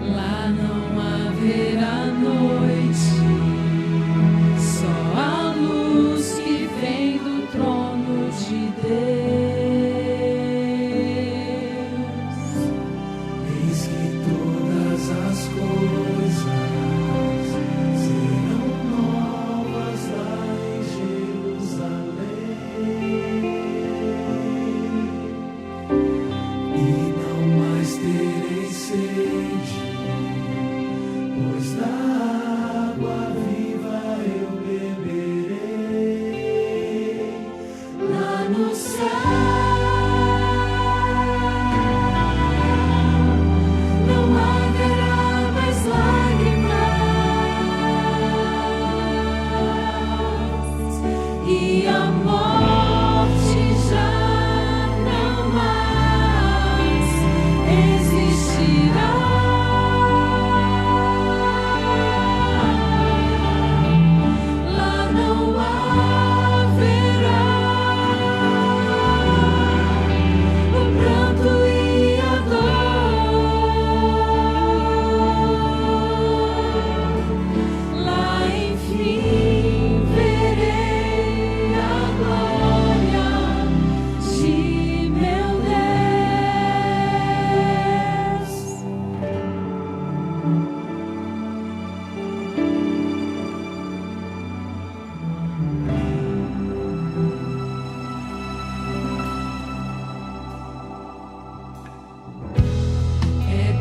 Speaker 3: Lá não haverá noite, só a luz que vem do trono de Deus. Eis que todas as coisas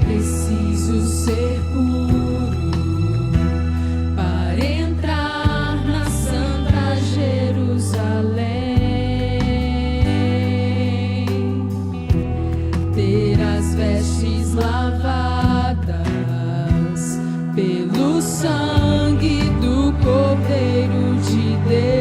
Speaker 3: preciso ser puro para entrar na Santa Jerusalém, ter as vestes lavadas pelo sangue do Cordeiro de Deus.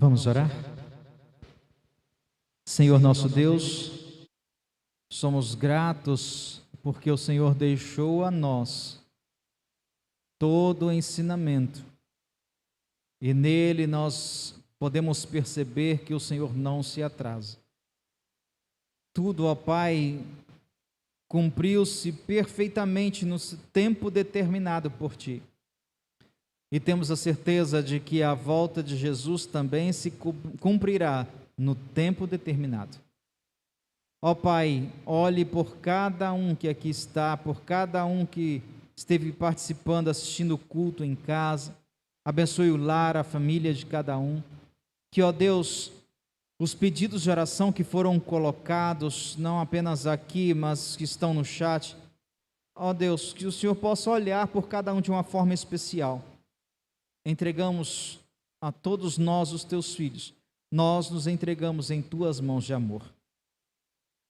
Speaker 9: Vamos orar? Senhor nosso Deus, somos gratos porque o Senhor deixou a nós todo o ensinamento e nele nós podemos perceber que o Senhor não se atrasa. Tudo, ó Pai, cumpriu-se perfeitamente no tempo determinado por Ti. E temos a certeza de que a volta de Jesus também se cumprirá no tempo determinado. Ó Pai, olhe por cada um que aqui está, por cada um que esteve participando, assistindo o culto em casa. Abençoe o lar, a família de cada um. Que, ó Deus, os pedidos de oração que foram colocados, não apenas aqui, mas que estão no chat, ó Deus, que o Senhor possa olhar por cada um de uma forma especial. Entregamos a todos nós, os teus filhos, nós nos entregamos em tuas mãos de amor.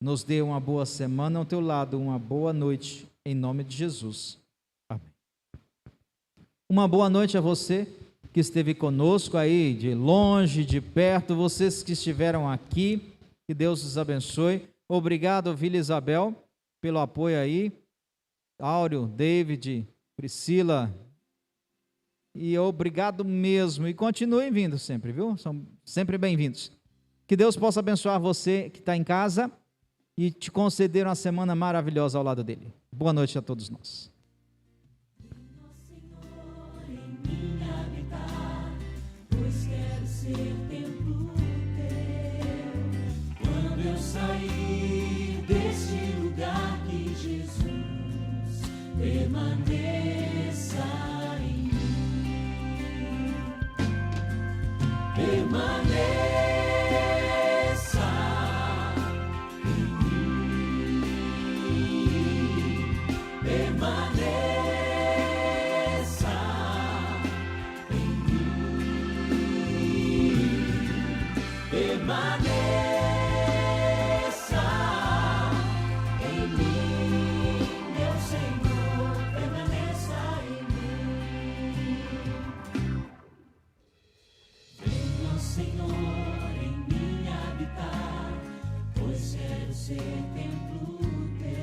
Speaker 9: Nos dê uma boa semana ao teu lado, uma boa noite, em nome de Jesus. Amém. Uma boa noite a você que esteve conosco aí, de longe, de perto, vocês que estiveram aqui, que Deus os abençoe. Obrigado, Vila Isabel, pelo apoio aí. Áureo, David, Priscila, e obrigado mesmo, e continuem vindo sempre, viu? São sempre bem-vindos. Que Deus possa abençoar você que está em casa e te conceder uma semana maravilhosa ao lado dele. Boa noite a todos nós.
Speaker 3: Senhor, em mim habitar, pois quero ser templo teu. Quando eu sair deste lugar, que Jesus permaneça em mim. Permaneça em mim, permaneça em mim, permaneça em mim, meu Senhor, permaneça em mim. Venha, Senhor, em mim habitar, pois quero ser templo teu.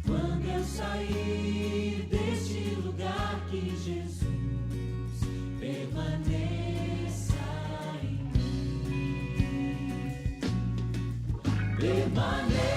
Speaker 3: Quando eu sair deste lugar, que Jesus permaneça em mim. Permaneça